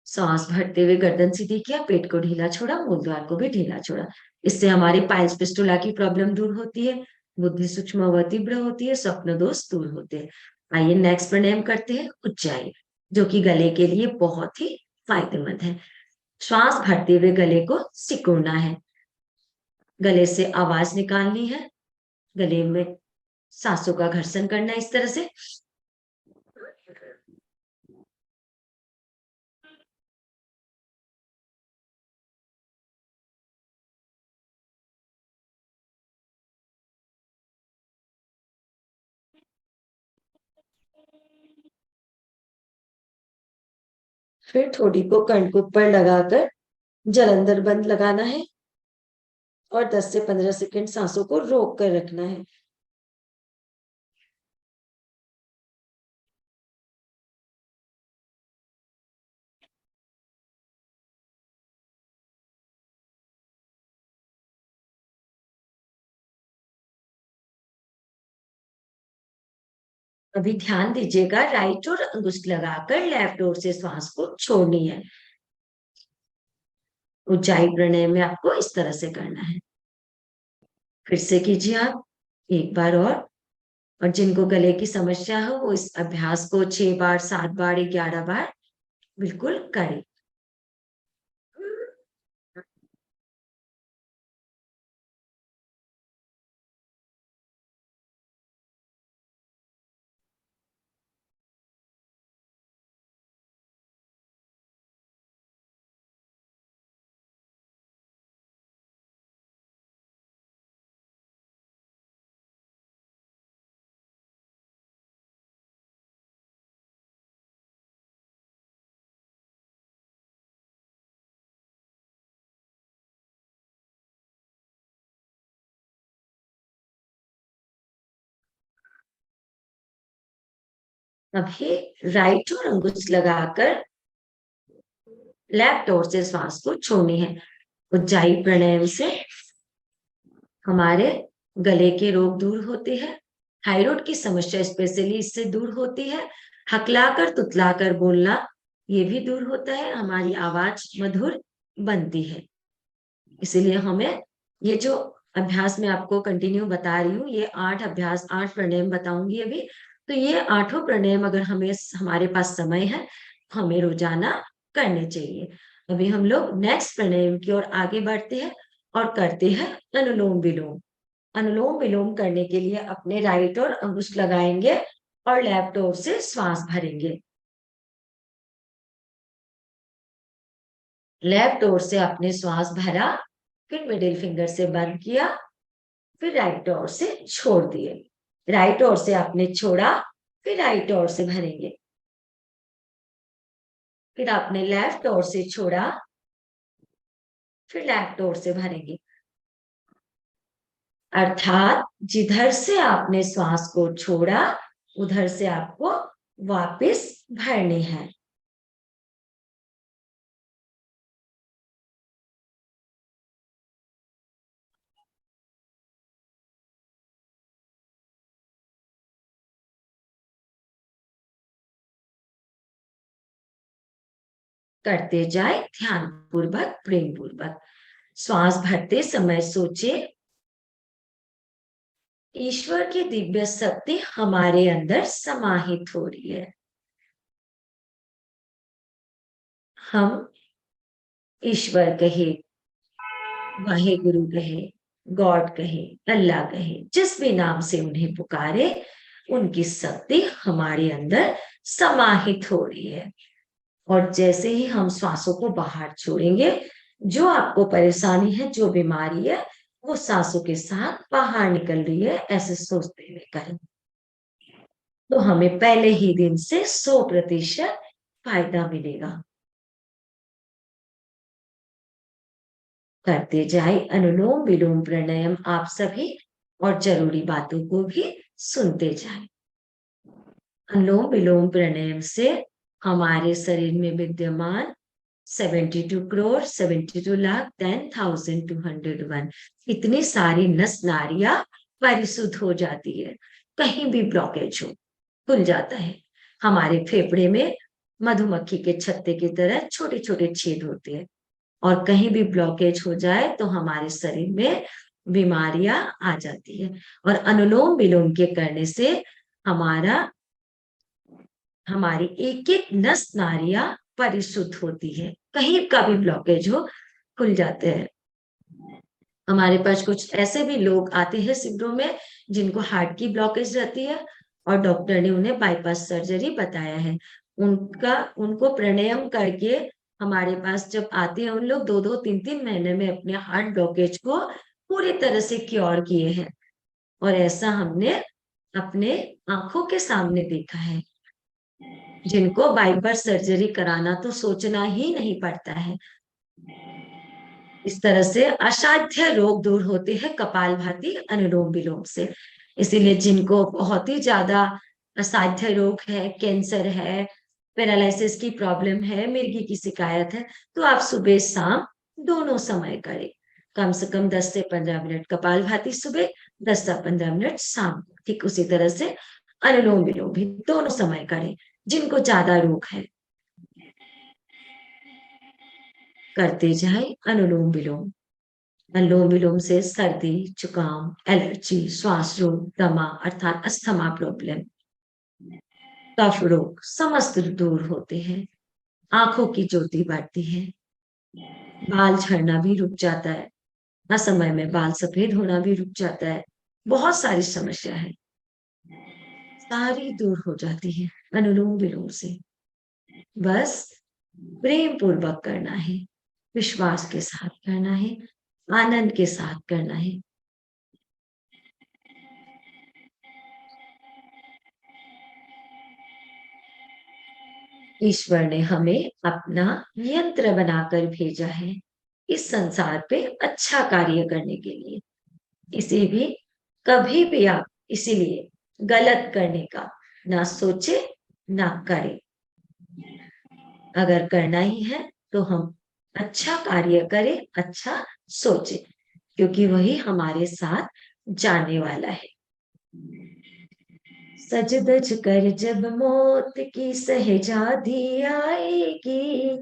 सांस भरते हुए गर्दन सीधी किया, पेट को ढीला छोड़ा, मूलद्वार को भी ढीला छोड़ा। इससे हमारी पाइल्स फिस्टुला की प्रॉब्लम दूर होती है, बुद्धि सूक्ष्म व तीव्र होती है, स्वप्न दोष दूर होते हैं। आइए नेक्स्ट प्राणायाम करते हैं, उज्जाई, जो कि गले के लिए बहुत ही फायदेमंद है। श्वास भरते हुए गले को सिकुड़ना है, गले से आवाज निकालनी है, गले में सांसों का घर्षण करना है इस तरह से। फिर ठोड़ी को कर्ण के ऊपर लगाकर जलंधर बंद लगाना है और 10 से 15 सेकंड सांसों को रोक कर रखना है। अभी ध्यान दीजिएगा, राइट और अंगुष्ठ लगाकर लेफ्ट ओर से श्वास को छोड़नी है। उज्जाई प्राणायाम में आपको इस तरह से करना है। फिर से कीजिए आप एक बार और जिनको गले की समस्या हो वो इस अभ्यास को 6 बार, 7 बार, 11 बार बिल्कुल करें। अभी राइट और अंगुष्ठ लगाकर लेफ्ट ओर से श्वास को छोड़नी है। उज्जाई प्राणायाम से हमारे गले के रोग दूर होते हैं, थायराइड की समस्या स्पेशली इससे दूर होती है, हकलाकर तुतलाकर बोलना ये भी दूर होता है, हमारी आवाज मधुर बनती है। इसीलिए हमें ये जो अभ्यास में आपको कंटिन्यू बता रही हूँ, ये 8 अभ्यास, 8 प्राणायाम बताऊंगी अभी, तो ये 8 प्राणायाम अगर हमें हमारे पास समय है हमें रोजाना करने चाहिए। अभी हम लोग नेक्स्ट प्राणायाम की ओर आगे बढ़ते हैं और करते हैं अनुलोम विलोम। अनुलोम विलोम करने के लिए अपने राइट और अंगुष्ठ लगाएंगे और लेफ्ट ओर से श्वास भरेंगे। लेफ्ट ओर से आपने श्वास भरा, फिर मिडिल फिंगर से बंद किया, फिर राइट ओर से छोड़ दिए। राइट ओर से आपने छोड़ा, फिर राइट ओर से भरेंगे, फिर आपने लेफ्ट ओर से छोड़ा, फिर लेफ्ट ओर से भरेंगे। अर्थात जिधर से आपने श्वास को छोड़ा उधर से आपको वापस भरनी है। करते जाए ध्यान पूर्वक, प्रेम पूर्वक। श्वास भरते समय सोचे ईश्वर की दिव्य शक्ति हमारे अंदर समाहित हो रही है। हम ईश्वर कहे, वाहे गुरु कहे, गॉड कहे, अल्लाह कहे, जिस भी नाम से उन्हें पुकारे, उनकी शक्ति हमारे अंदर समाहित हो रही है। और जैसे ही हम श्वासों को बाहर छोड़ेंगे, जो आपको परेशानी है, जो बीमारी है, वो सांसों के साथ बाहर निकल रही है, ऐसे सोचते हुए करें तो हमें पहले ही दिन से 100% फायदा मिलेगा। करते जाए अनुलोम विलोम प्राणायाम आप सभी और जरूरी बातों को भी सुनते जाए। अनुलोम विलोम प्राणायाम से हमारे शरीर में विद्यमान 72 करोड़ 72 लाख 10,201 इतनी सारी नस नाड़ियां परिशुद्ध हो जाती है। कहीं भी ब्लॉकेज हो खुल जाता है। हमारे फेफड़े में मधुमक्खी के छत्ते की तरह छोटे छोटे छेद होते हैं, और कहीं भी ब्लॉकेज हो जाए तो हमारे शरीर में बीमारियां आ जाती है। और अनुलोम विलोम के करने से हमारी एक एक नस नाड़ियां परिशुद्ध होती है, कहीं का भी ब्लॉकेज हो खुल जाते हैं। हमारे पास कुछ ऐसे भी लोग आते हैं शिविरों में जिनको हार्ट की ब्लॉकेज रहती है, और डॉक्टर ने उन्हें बाईपास सर्जरी बताया है। उनको प्राणायाम करके हमारे पास जब आते हैं, उन लोग 2-2, 3-3 महीने में अपने हार्ट ब्लॉकेज को पूरी तरह से क्योर किए हैं। और ऐसा हमने अपने आंखों के सामने देखा है, जिनको बाईपास सर्जरी कराना तो सोचना ही नहीं पड़ता है। इस तरह से असाध्य रोग दूर होते हैं कपालभाति अनुलोम विलोम से। इसीलिए जिनको बहुत ही ज्यादा असाध्य रोग है, कैंसर है, पैरालिसिस की प्रॉब्लम है, मिर्गी की शिकायत है, तो आप सुबह शाम दोनों समय करें। कम से कम 10 से 15 मिनट कपालभाति सुबह, 10 से 15 मिनट शाम। ठीक उसी तरह से अनुलोम विलोम भी दोनों समय करें जिनको ज्यादा रोग है। करते जाए अनुलोम विलोम। अनुलोम विलोम से सर्दी, जुकाम, एलर्जी, श्वास रोग, दमा अर्थात अस्थमा प्रॉब्लम, कफ रोग समस्त दूर होते हैं। आंखों की ज्योति बढ़ती है, बाल झड़ना भी रुक जाता है, असमय में बाल सफेद होना भी रुक जाता है। बहुत सारी समस्या है, सारी दूर हो जाती है अनुलोम विलोम से। बस प्रेम पूर्वक करना है, विश्वास के साथ करना है, आनंद के साथ करना है। ईश्वर ने हमें अपना यंत्र बनाकर भेजा है इस संसार पे अच्छा कार्य करने के लिए। इसे भी कभी भी आप इसीलिए गलत करने का ना सोचे ना करें। अगर करना ही है तो हम अच्छा कार्य करें, अच्छा सोचे, क्योंकि वही हमारे साथ जाने वाला है। सज धज कर जब मौत की सहजादी आएगी,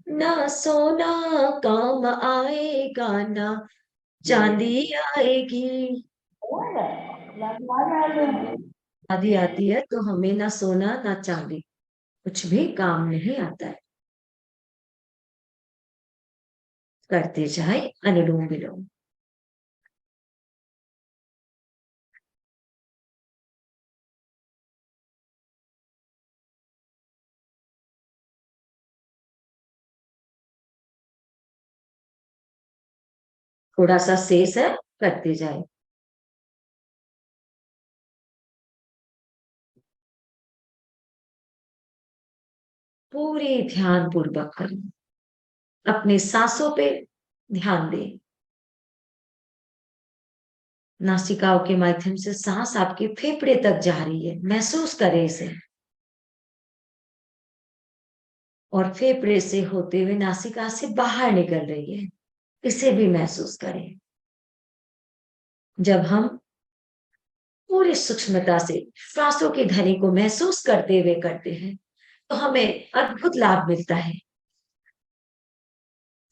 ना सोना काम आएगा ना चांदी आएगी। शादी आती है तो हमें ना सोना ना चांदी कुछ भी काम नहीं आता है। करते जाए अनुलोम विलोम। थोड़ा सा शेष है, करते जाए। पूरे ध्यान पूर्वक करें, अपने सांसों पे ध्यान दें। नासिकाओं के माध्यम से सांस आपके फेफड़े तक जा रही है, महसूस करें इसे। और फेफड़े से होते हुए नासिका से बाहर निकल रही है, इसे भी महसूस करें। जब हम पूरी सूक्ष्मता से श्वासों की ध्वनि को महसूस करते हुए करते हैं तो हमें अद्भुत लाभ मिलता है।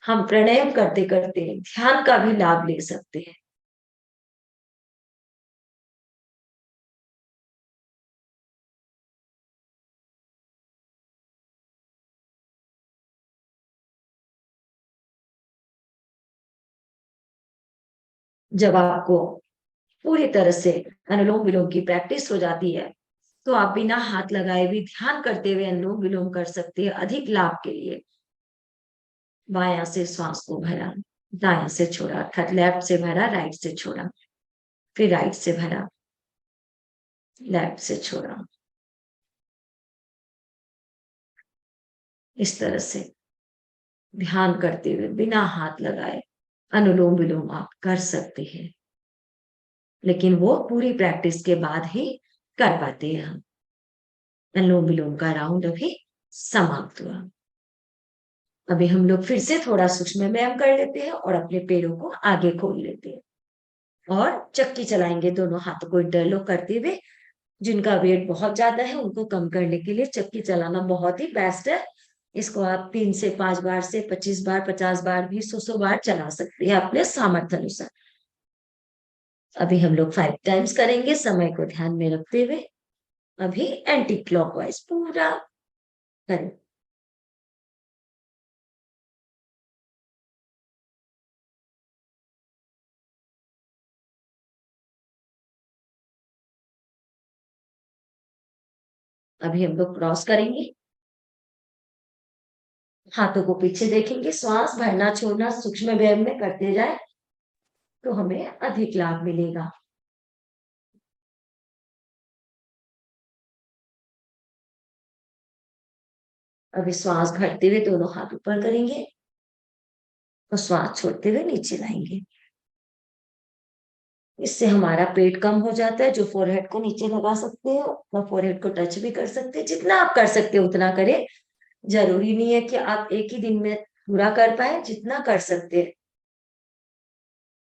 हम प्राणायाम करते करते ध्यान का भी लाभ ले सकते हैं। जब आपको पूरी तरह से अनुलोम विलोम की प्रैक्टिस हो जाती है तो आप बिना हाथ लगाए भी ध्यान करते हुए अनुलोम विलोम कर सकते हैं अधिक लाभ के लिए। बायां से श्वास को भरा, दायां से छोड़ा, अर्थात लेफ्ट से भरा, राइट से छोड़ा, फिर राइट से भरा, लेफ्ट से छोड़ा। इस तरह से ध्यान करते हुए बिना हाथ लगाए अनुलोम विलोम आप कर सकते हैं, लेकिन वो पूरी प्रैक्टिस के बाद ही कर पाते हैं हम। अनुलोम विलोम का राउंड अभी समाप्त हुआ। अभी हम लोग फिर से थोड़ा सूक्ष्म व्यायाम कर लेते हैं और अपने पैरों को आगे खोल लेते हैं और चक्की चलाएंगे दोनों हाथों को इंटरलॉक करते हुए। जिनका वेट बहुत ज्यादा है उनको कम करने के लिए चक्की चलाना बहुत ही बेस्ट है। इसको आप 3 से 5 बार से 25 बार 50 बार भी 100 बार चला सकते हैं अपने सामर्थ्य अनुसार। अभी हम लोग 5 टाइम्स करेंगे समय को ध्यान में रखते हुए। अभी एंटी क्लॉकवाइज पूरा करें। अभी हम लोग क्रॉस करेंगे, हाथों को पीछे देखेंगे, श्वास भरना छोड़ना सूक्ष्म व्यायाम में करते जाए तो हमें अधिक लाभ मिलेगा। अभी श्वास भरते हुए दोनों हाथ ऊपर करेंगे और श्वास छोड़ते हुए नीचे लाएंगे। इससे हमारा पेट कम हो जाता है। जो फोरहेड को नीचे लगा सकते हो अपना फोरहेड को टच भी कर सकते हैं। जितना आप कर सकते हो उतना करें। जरूरी नहीं है कि आप एक ही दिन में पूरा कर पाए, जितना कर सकते हैं।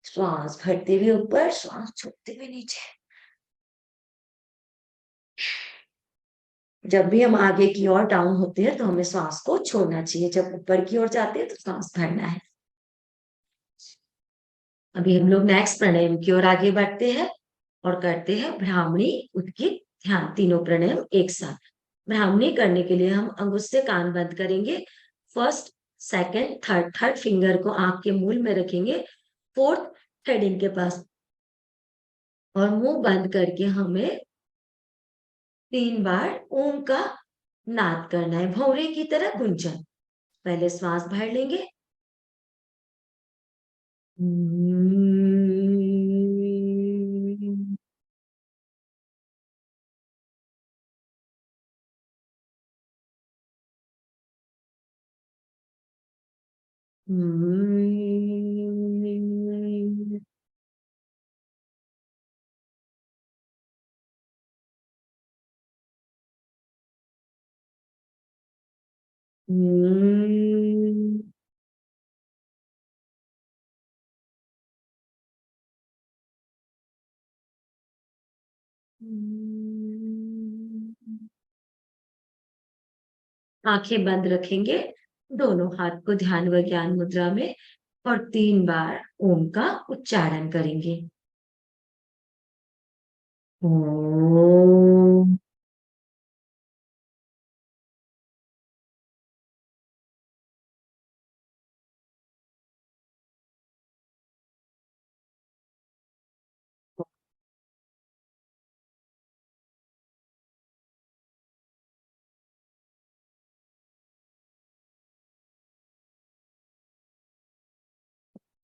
श्वास भरते हुए ऊपर, श्वास छोड़ते हुए नीचे। जब भी हम आगे की ओर डाउन होते हैं तो हमें श्वास को छोड़ना चाहिए। जब ऊपर की ओर जाते हैं तो श्वास भरना है। अभी हम लोग नेक्स्ट प्राणायाम की ओर आगे बढ़ते हैं और करते हैं ब्राह्मणी, उद्गीत, ध्यान, तीनों प्राणायाम एक साथ। ब्राह्मणी करने के लिए हम अंगुष्ठ से कान बंद करेंगे। फर्स्ट, सेकंड, थर्ड फिंगर को आंख के मूल में रखेंगे, फोर्थ थ्रेडिंग के पास, और मुंह बंद करके हमें 3 बार ओम का नाद करना है, भौरे की तरह गुंजन। पहले श्वास भर लेंगे, आंखें बंद रखेंगे, दोनों हाथ को ध्यान व ज्ञान मुद्रा में, और 3 बार ओम का उच्चारण करेंगे। ओम।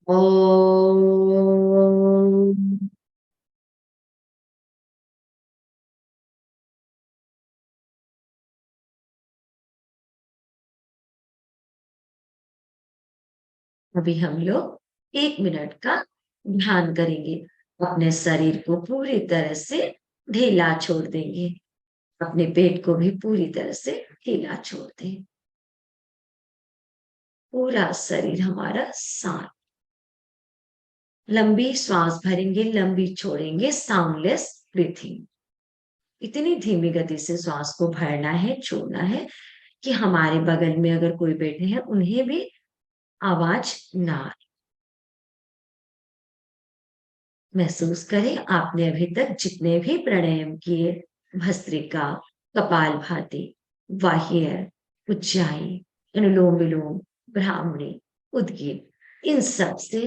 ओम। अभी हम लोग 1 मिनट का ध्यान करेंगे। अपने शरीर को पूरी तरह से ढीला छोड़ देंगे। अपने पेट को भी पूरी तरह से ढीला छोड़ दें। पूरा शरीर हमारा शांत। लंबी श्वास भरेंगे, लंबी छोड़ेंगे, साउंडलेस ब्रीथिंग। इतनी धीमी गति से श्वास को भरना है, छोड़ना है कि हमारे बगल में अगर कोई बैठे हैं उन्हें भी आवाज ना आए। महसूस करें आपने अभी तक जितने भी प्राणायाम किए, भस्त्रिका, कपालभाति, बाह्य, उज्जाई, अनुलोम विलोम, ब्राह्मणी, उद्गीत, इन सब से,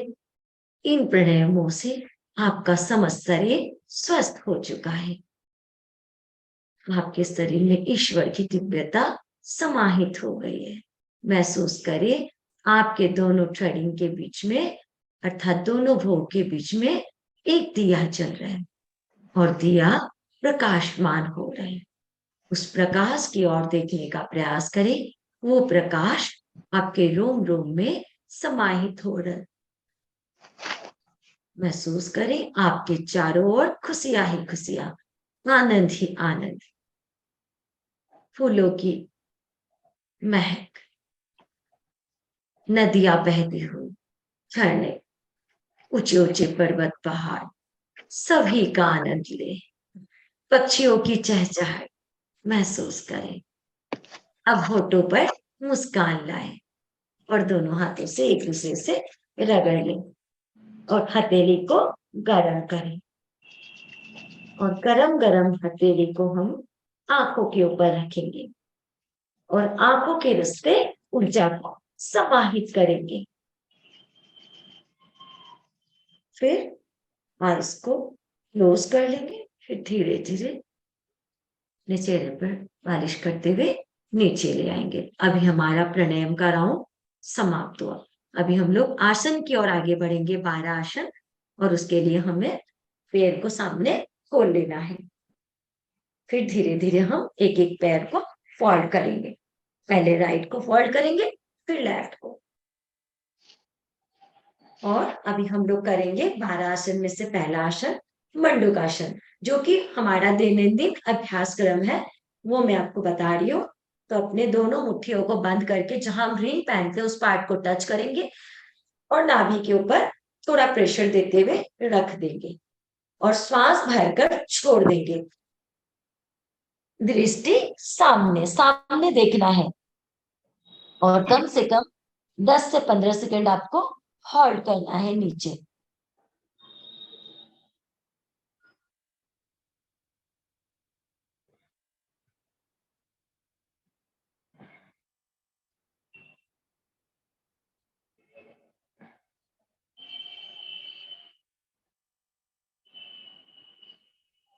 इन प्राणायामों से आपका समस्त शरीर स्वस्थ हो चुका है। आपके शरीर में ईश्वर की दिव्यता समाहित हो गई है। महसूस करें आपके दोनों थ्रेडिंग के बीच में, अर्थात दोनों भोग के बीच में एक दिया जल रहा है और दिया प्रकाशमान हो रहा है। उस प्रकाश की ओर देखने का प्रयास करें। वो प्रकाश आपके रोम रोम में समाहित हो रहा है। महसूस करें आपके चारों ओर खुशियां ही खुशियां, आनंद ही आनंद, फूलों की महक, नदियां बहती हुई, झरने, ऊंचे ऊंचे पर्वत, पहाड़, सभी का आनंद ले। पक्षियों की चहचहाहट महसूस करें। अब होठों पर मुस्कान लाएं और दोनों हाथों से एक दूसरे से रगड़ लें और हथेली को गर्म करें और गरम गरम हथेली को हम आंखों के ऊपर रखेंगे और आंखों के रास्ते ऊर्जा को समाहित करेंगे। फिर आईज को क्लोज कर लेंगे। फिर धीरे धीरे चेहरे पर मालिश करते हुए नीचे ले आएंगे। अभी हमारा प्राणायाम का राउंड समाप्त हुआ। अभी हम लोग आसन की ओर आगे बढ़ेंगे, 12 आसन, और उसके लिए हमें पैर को सामने खोल लेना है। फिर धीरे धीरे हम एक एक पैर को फोल्ड करेंगे। पहले राइट को फोल्ड करेंगे, फिर लेफ्ट को। और अभी हम लोग करेंगे 12 आसन में से पहला आसन मंडूकासन, जो कि हमारा दैनंदिन अभ्यास क्रम है, वो मैं आपको बता रही हूँ। तो अपने दोनों मुट्ठियों को बंद करके जहां हम रिंग पहनते हैं उस पार्ट को टच करेंगे और नाभि के ऊपर थोड़ा प्रेशर देते हुए रख देंगे और श्वास भरकर छोड़ देंगे। दृष्टि सामने सामने देखना है और कम से कम 10 से 15 सेकंड आपको होल्ड करना है नीचे।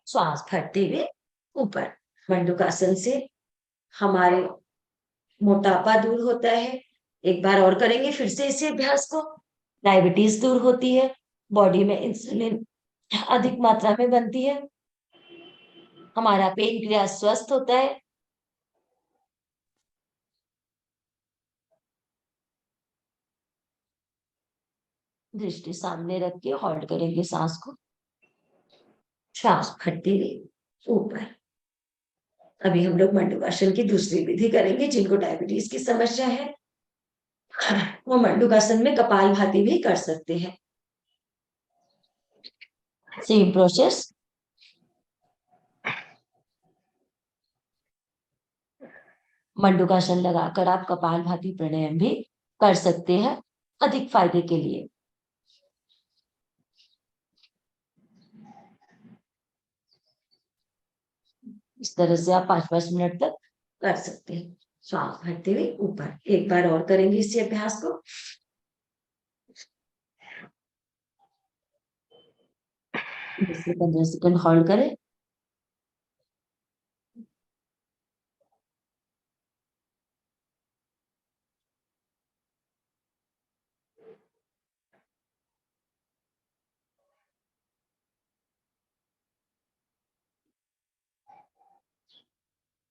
श्वास भरते हुए ऊपर। मंडूकासन से हमारे मोटापा दूर होता है। एक बार और करेंगे फिर से इसी अभ्यास को। डायबिटीज दूर होती है, बॉडी में इंसुलिन अधिक मात्रा में बनती है, हमारा पेनक्रियास स्वस्थ होता है। दृष्टि सामने रख के होल्ड करेंगे सांस को। श्वास भरते हुए ऊपर। अभी हम लोग मंडूकासन की दूसरी विधि करेंगे। जिनको डायबिटीज की समस्या है वो मंडूकासन में कपालभाति भी कर सकते हैं। Same process. मंडूकासन लगाकर आप कपालभाति प्राणायाम भी कर सकते हैं अधिक फायदे के लिए। इस तरह से आप 5-5 मिनट तक कर सकते हैं। श्वास भरते हुए ऊपर। एक बार और करेंगे इसी अभ्यास को। 10 से 15 सेकंड होल्ड करें।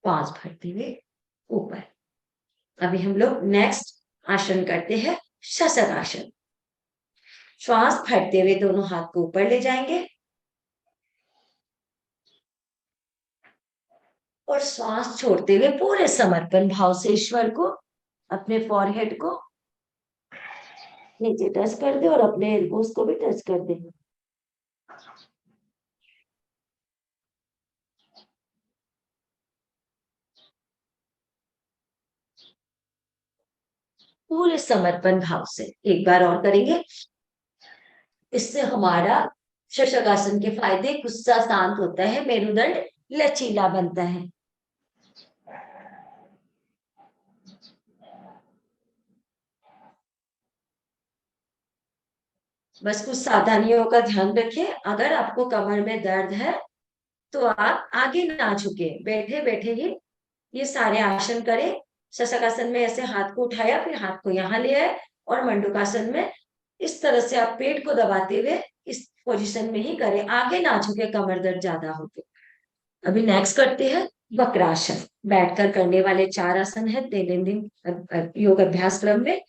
श्वास भरते हुए ऊपर। अभी हम लोग नेक्स्ट आसन करते हैं शशक आसन। श्वास भरते हुए दोनों हाथ को ऊपर ले जाएंगे और श्वास छोड़ते हुए पूरे समर्पण भाव से ईश्वर को, अपने फॉरहेड को नीचे टच कर दे और अपने एल्बोस को भी टच कर दे। पूरे समर्पण भाव से एक बार और करेंगे। इससे हमारा शशकासन के फायदे, गुस्सा शांत होता है, मेरुदंड लचीला बनता है। बस कुछ सावधानियों का ध्यान रखें। अगर आपको कमर में दर्द है तो आप आगे ना झुके, बैठे बैठे ही ये सारे आसन करें। शशकासन में ऐसे हाथ को उठाया, फिर हाथ को यहाँ ले आए और मंडूकासन में इस तरह से आप पेट को दबाते हुए इस पोजीशन में ही करें, आगे ना झुके कमर दर्द ज्यादा हो तो। अभी नेक्स्ट करते हैं वक्रासन। बैठकर करने वाले 4 आसन है दैनंदिन योग अभ्यास क्रम में।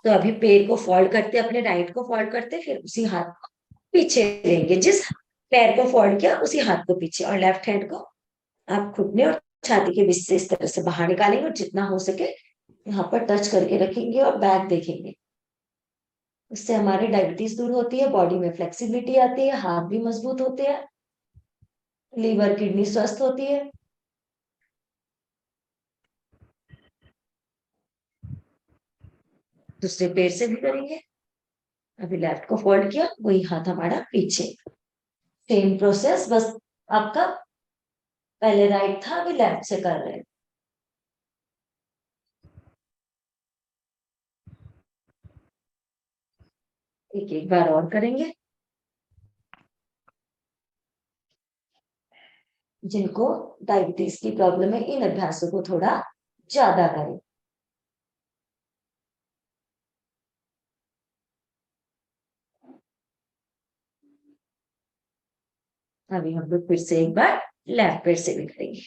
तो अभी पैर को फोल्ड करते, अपने राइट को फोल्ड करते, फिर उसी हाथ को पीछे लेंगे। जिस पैर को फोल्ड किया उसी हाथ को पीछे, और लेफ्ट हैंड को आप घुटने और छाती के बीच से इस तरह से बाहर निकालेंगे और जितना हो सके यहाँ पर टच करके रखेंगे और बैक देखेंगे। इससे हमारे डायबिटीज दूर होती है, बॉडी में फ्लेक्सिबिलिटी आती है, हाथ भी मजबूत होते हैं। लीवर किडनी स्वस्थ होती है। दूसरे पैर से भी करेंगे। अभी लेफ्ट को फोल्ड किया, वही हाथ हमारा पीछे। सेम प्रोसेस, बस आपका पहले राइट था, अभी लेफ्ट से कर रहे हैं। एक एक बार और करेंगे। जिनको डायबिटीज की प्रॉब्लम है, इन अभ्यासों को थोड़ा ज्यादा करें। अभी हम लोग फिर से एक बार लेफ्ट पैर से भी करेंगे।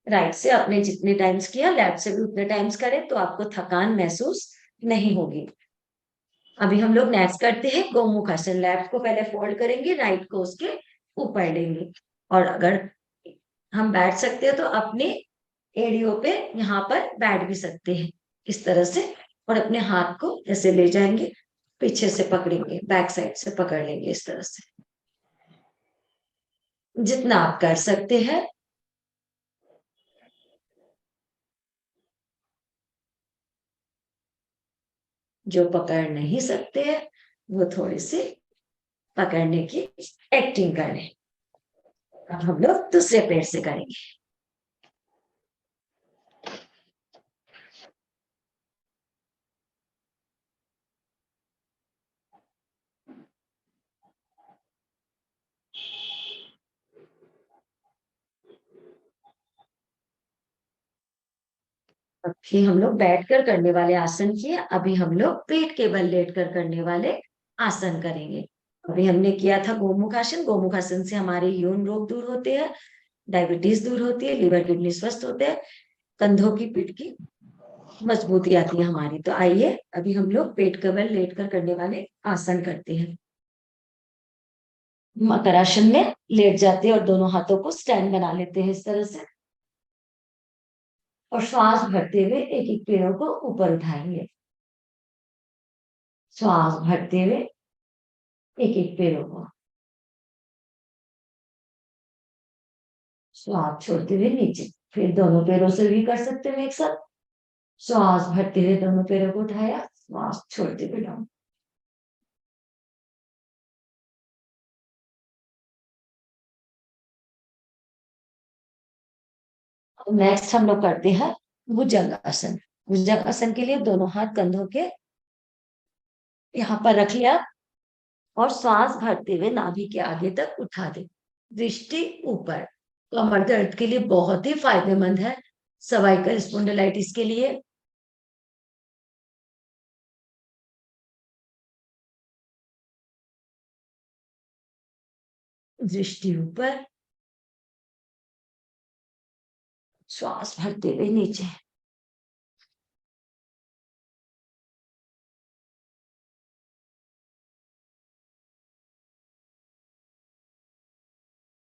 राइट से आपने जितने टाइम्स किया, लेफ्ट से भी उतने टाइम्स करें तो आपको थकान महसूस नहीं होगी। अभी हम लोग नेक्स्ट करते हैं गोमुख आसन। लेफ्ट को पहले फोल्ड करेंगे, राइट को उसके ऊपर लेंगे। और अगर हम बैठ सकते हैं तो अपने एड़ियों पे यहाँ पर बैठ भी सकते हैं, इस तरह से। और अपने हाथ को ऐसे ले जाएंगे, पीछे से पकड़ेंगे, बैक साइड से पकड़ लेंगे इस तरह से, जितना आप कर सकते हैं। जो पकड़ नहीं सकते हैं वो थोड़ी सी पकड़ने की एक्टिंग करें। अब हम लोग दूसरे पैर से करेंगे। अभी हम लोग बैठकर करने वाले आसन किए, अभी हम लोग पेट के बल लेटकर करने वाले आसन करेंगे। अभी हमने किया था गोमुख आसन। गोमुख आसन से हमारे यौन रोग दूर होते हैं, डायबिटीज दूर होती है, लीवर किडनी स्वस्थ होते हैं, कंधों की पीठ की मजबूती आती है हमारी। तो आइए अभी हम लोग पेट के बल लेटकर करने वाले आसन करते हैं। मकरासन में लेट जाते हैं और दोनों हाथों को स्टैंड बना लेते हैं इस तरह से। और श्वास भरते हुए एक एक पैरों को ऊपर उठाएंगे। श्वास भरते हुए एक एक पैरों को, श्वास छोड़ते हुए नीचे। फिर दोनों पैरों से भी कर सकते हैं एक साथ। श्वास भरते हुए दोनों पैरों को उठाया, श्वास छोड़ते हुए डाउन। नेक्स्ट हम लोग करते हैं भुजंगासन। भुजंगासन के लिए दोनों हाथ कंधों के यहाँ पर रख लिया और श्वास भरते हुए नाभि के आगे तक उठा दे, दृष्टि ऊपर। कमर दर्द के लिए बहुत ही फायदेमंद है, सर्वाइकल स्पॉन्डिलाइटिस के लिए। दृष्टि ऊपर, श्वास भरते हुए नीचे।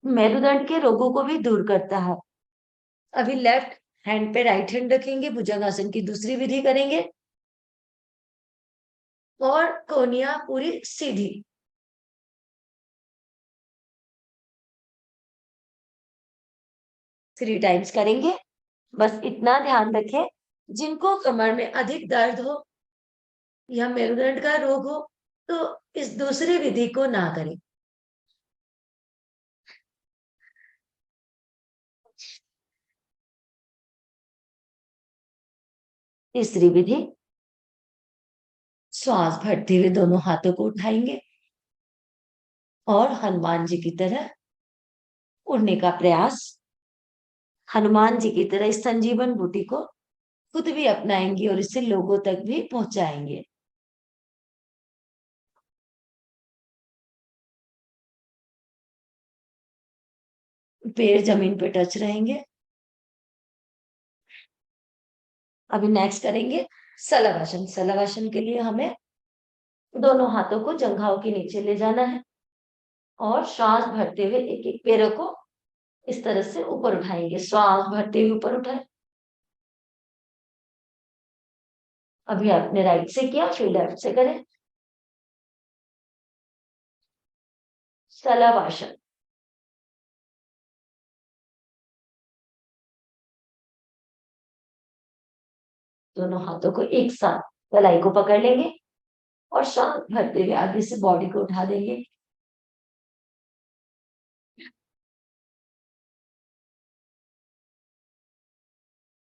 मेरुदंड के रोगों को भी दूर करता है। अभी लेफ्ट हैंड पे राइट हैंड रखेंगे, भुजंगासन की दूसरी विधि करेंगे। और कोहनियां पूरी सीधी। 3 टाइम्स करेंगे। बस इतना ध्यान रखें, जिनको कमर में अधिक दर्द हो या मेरुदंड का रोग हो तो इस दूसरी विधि को ना करें। तीसरी विधि, श्वास भरते हुए दोनों हाथों को उठाएंगे और हनुमान जी की तरह उड़ने का प्रयास। हनुमान जी की तरह इस संजीवन बूटी को खुद भी अपनाएंगे और इसे लोगों तक भी पहुंचाएंगे। पैर जमीन पे टच रहेंगे। अभी नेक्स्ट करेंगे सलवासन। सलवासन के लिए हमें दोनों हाथों को जंघाओं के नीचे ले जाना है और श्वास भरते हुए एक एक पैरों को इस तरह से ऊपर उठाएंगे। श्वास भरते हुए ऊपर उठाए, अभी आपने राइट से किया, फिर लेफ्ट से करें। सलवासन। दोनों हाथों को एक साथ गलाई को पकड़ लेंगे और सांस भरते हुए आगे से बॉडी को उठा देंगे।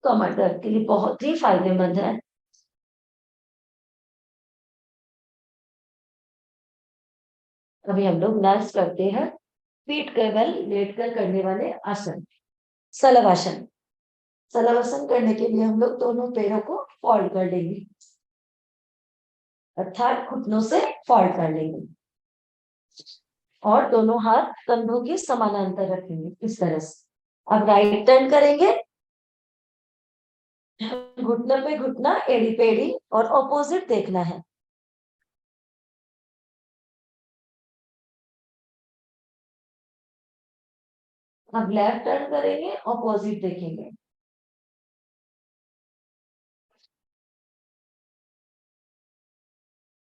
कमर दर्द के लिए बहुत ही फायदेमंद है। अभी हम लोग नेक्स्ट करते हैं पीठ के बल लेट कर करने वाले आसन, सलवासन। सलवासन करने के लिए हम लोग दोनों पैरों को फोल्ड कर लेंगे, अर्थात घुटनों से फोल्ड कर लेंगे और दोनों हाथ कंधों के समानांतर रखेंगे इस तरह से। अब राइट टर्न करेंगे, घुटने पे घुटना, एड़ी पे एड़ी और ऑपोजिट देखना है। अब लेफ्ट टर्न करेंगे, ऑपोजिट देखेंगे।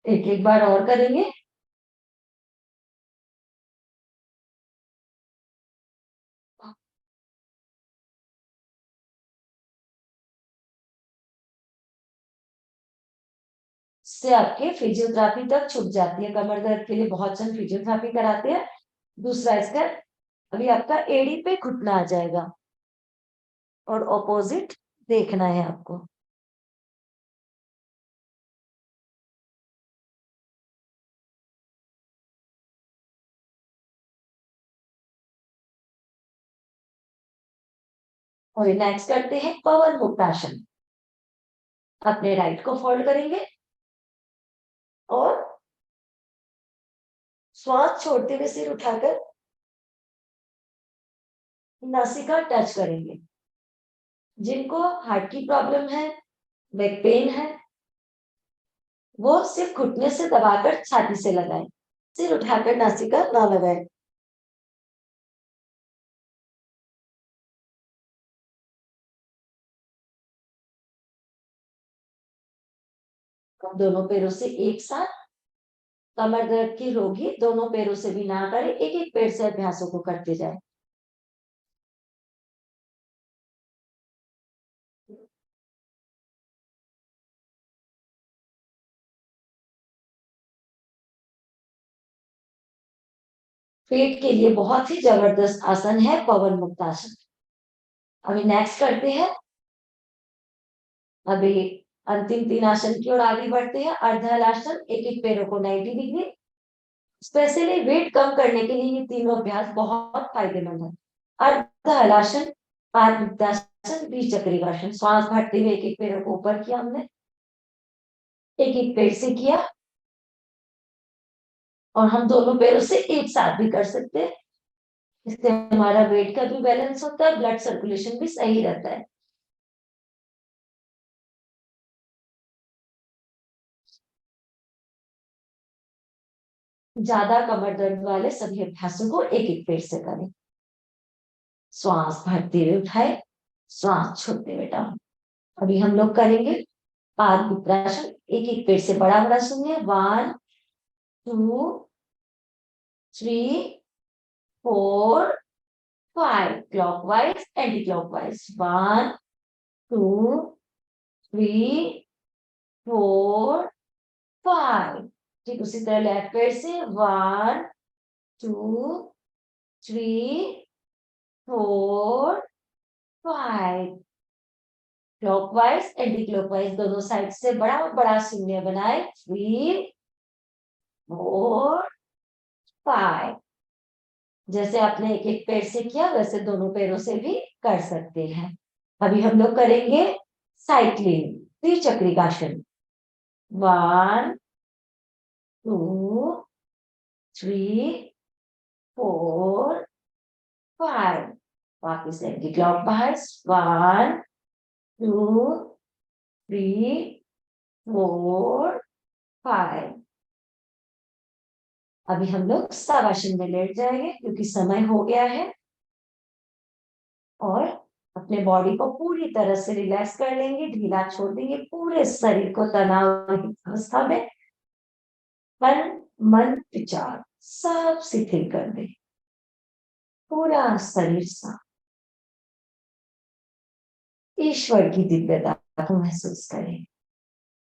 एक एक बार और करेंगे। से आपके फिजियोथेरेपी तक छूट जाती है। कमर दर्द के लिए बहुत जन फिजियोथेरेपी कराते हैं। दूसरा स्टेप, अभी आपका एड़ी पे घुटना आ जाएगा और ऑपोजिट देखना है आपको। और नेक्स्ट करते हैं पवन मुक्तासन। अपने राइट को फोल्ड करेंगे और श्वास छोड़ते हुए सिर उठाकर नासिका टच करेंगे। जिनको हार्ट की प्रॉब्लम है, बैक पेन है, वो सिर्फ घुटने से दबाकर छाती से लगाएं, सिर उठाकर नासिका ना लगाएं। दोनों पैरों से एक साथ, कमर दर्द की रोगी दोनों पैरों से भी ना करे, एक एक पैर से अभ्यासों को करते जाए। पेट के लिए बहुत ही जबरदस्त आसन है पवन मुक्तासन। अभी नेक्स्ट करते हैं, अभी अंतिम तीन आसन की ओर आगे बढ़ते हैं। अर्ध हलासन, एक एक पैरों को 90 डिग्री। स्पेशली वेट कम करने के लिए ये तीनों अभ्यास बहुत फायदेमंद है। अर्ध हलासन, पादमुक्तासन, द्विचक्रिकासन। श्वास भरते हुए एक एक पैरों को ऊपर किया हमने, एक एक पैर से किया और हम दोनों पैरों से एक साथ भी कर सकते हैं। इससे हमारा वेट का भी बैलेंस होता है, ब्लड सर्कुलेशन भी सही रहता है। ज्यादा कमर दर्द वाले सभी अभ्यासों को एक एक पैर से करें। श्वास भरते हुए उठाए, श्वास छोड़ते हुए डाउन। अभी हम लोग करेंगे पादमुद्रासन। एक एक पैर से बड़ा बड़ा सुनिए। 1 2 3 4 5, क्लॉकवाइज एंटी क्लॉकवाइज। 1 2 3 4 5। ठीक उसी तरह लेफ्ट पैर से 1 2 3 4 5, क्लॉकवाइज एंटी क्लॉकवाइज दोनों साइड से बड़ा बड़ा शून्य बनाए। 3 4 5। जैसे आपने एक एक पैर से किया वैसे दोनों पैरों से भी कर सकते हैं। अभी हम लोग करेंगे साइक्लिंग, त्रिचक्रिकासन। 1 2 3 4 5। वापिस एंटी क्लॉकवाइज। 1 2 3 4 5। अभी हम लोग शवासन में लेट जाएंगे क्योंकि समय हो गया है और अपने बॉडी को पूरी तरह से रिलैक्स कर लेंगे, ढीला छोड़ देंगे पूरे शरीर को तनाव रहित अवस्था में। तन मन विचार सब शिथिल कर दे, पूरा शरीर सा ईश्वर की दिव्यता को महसूस करें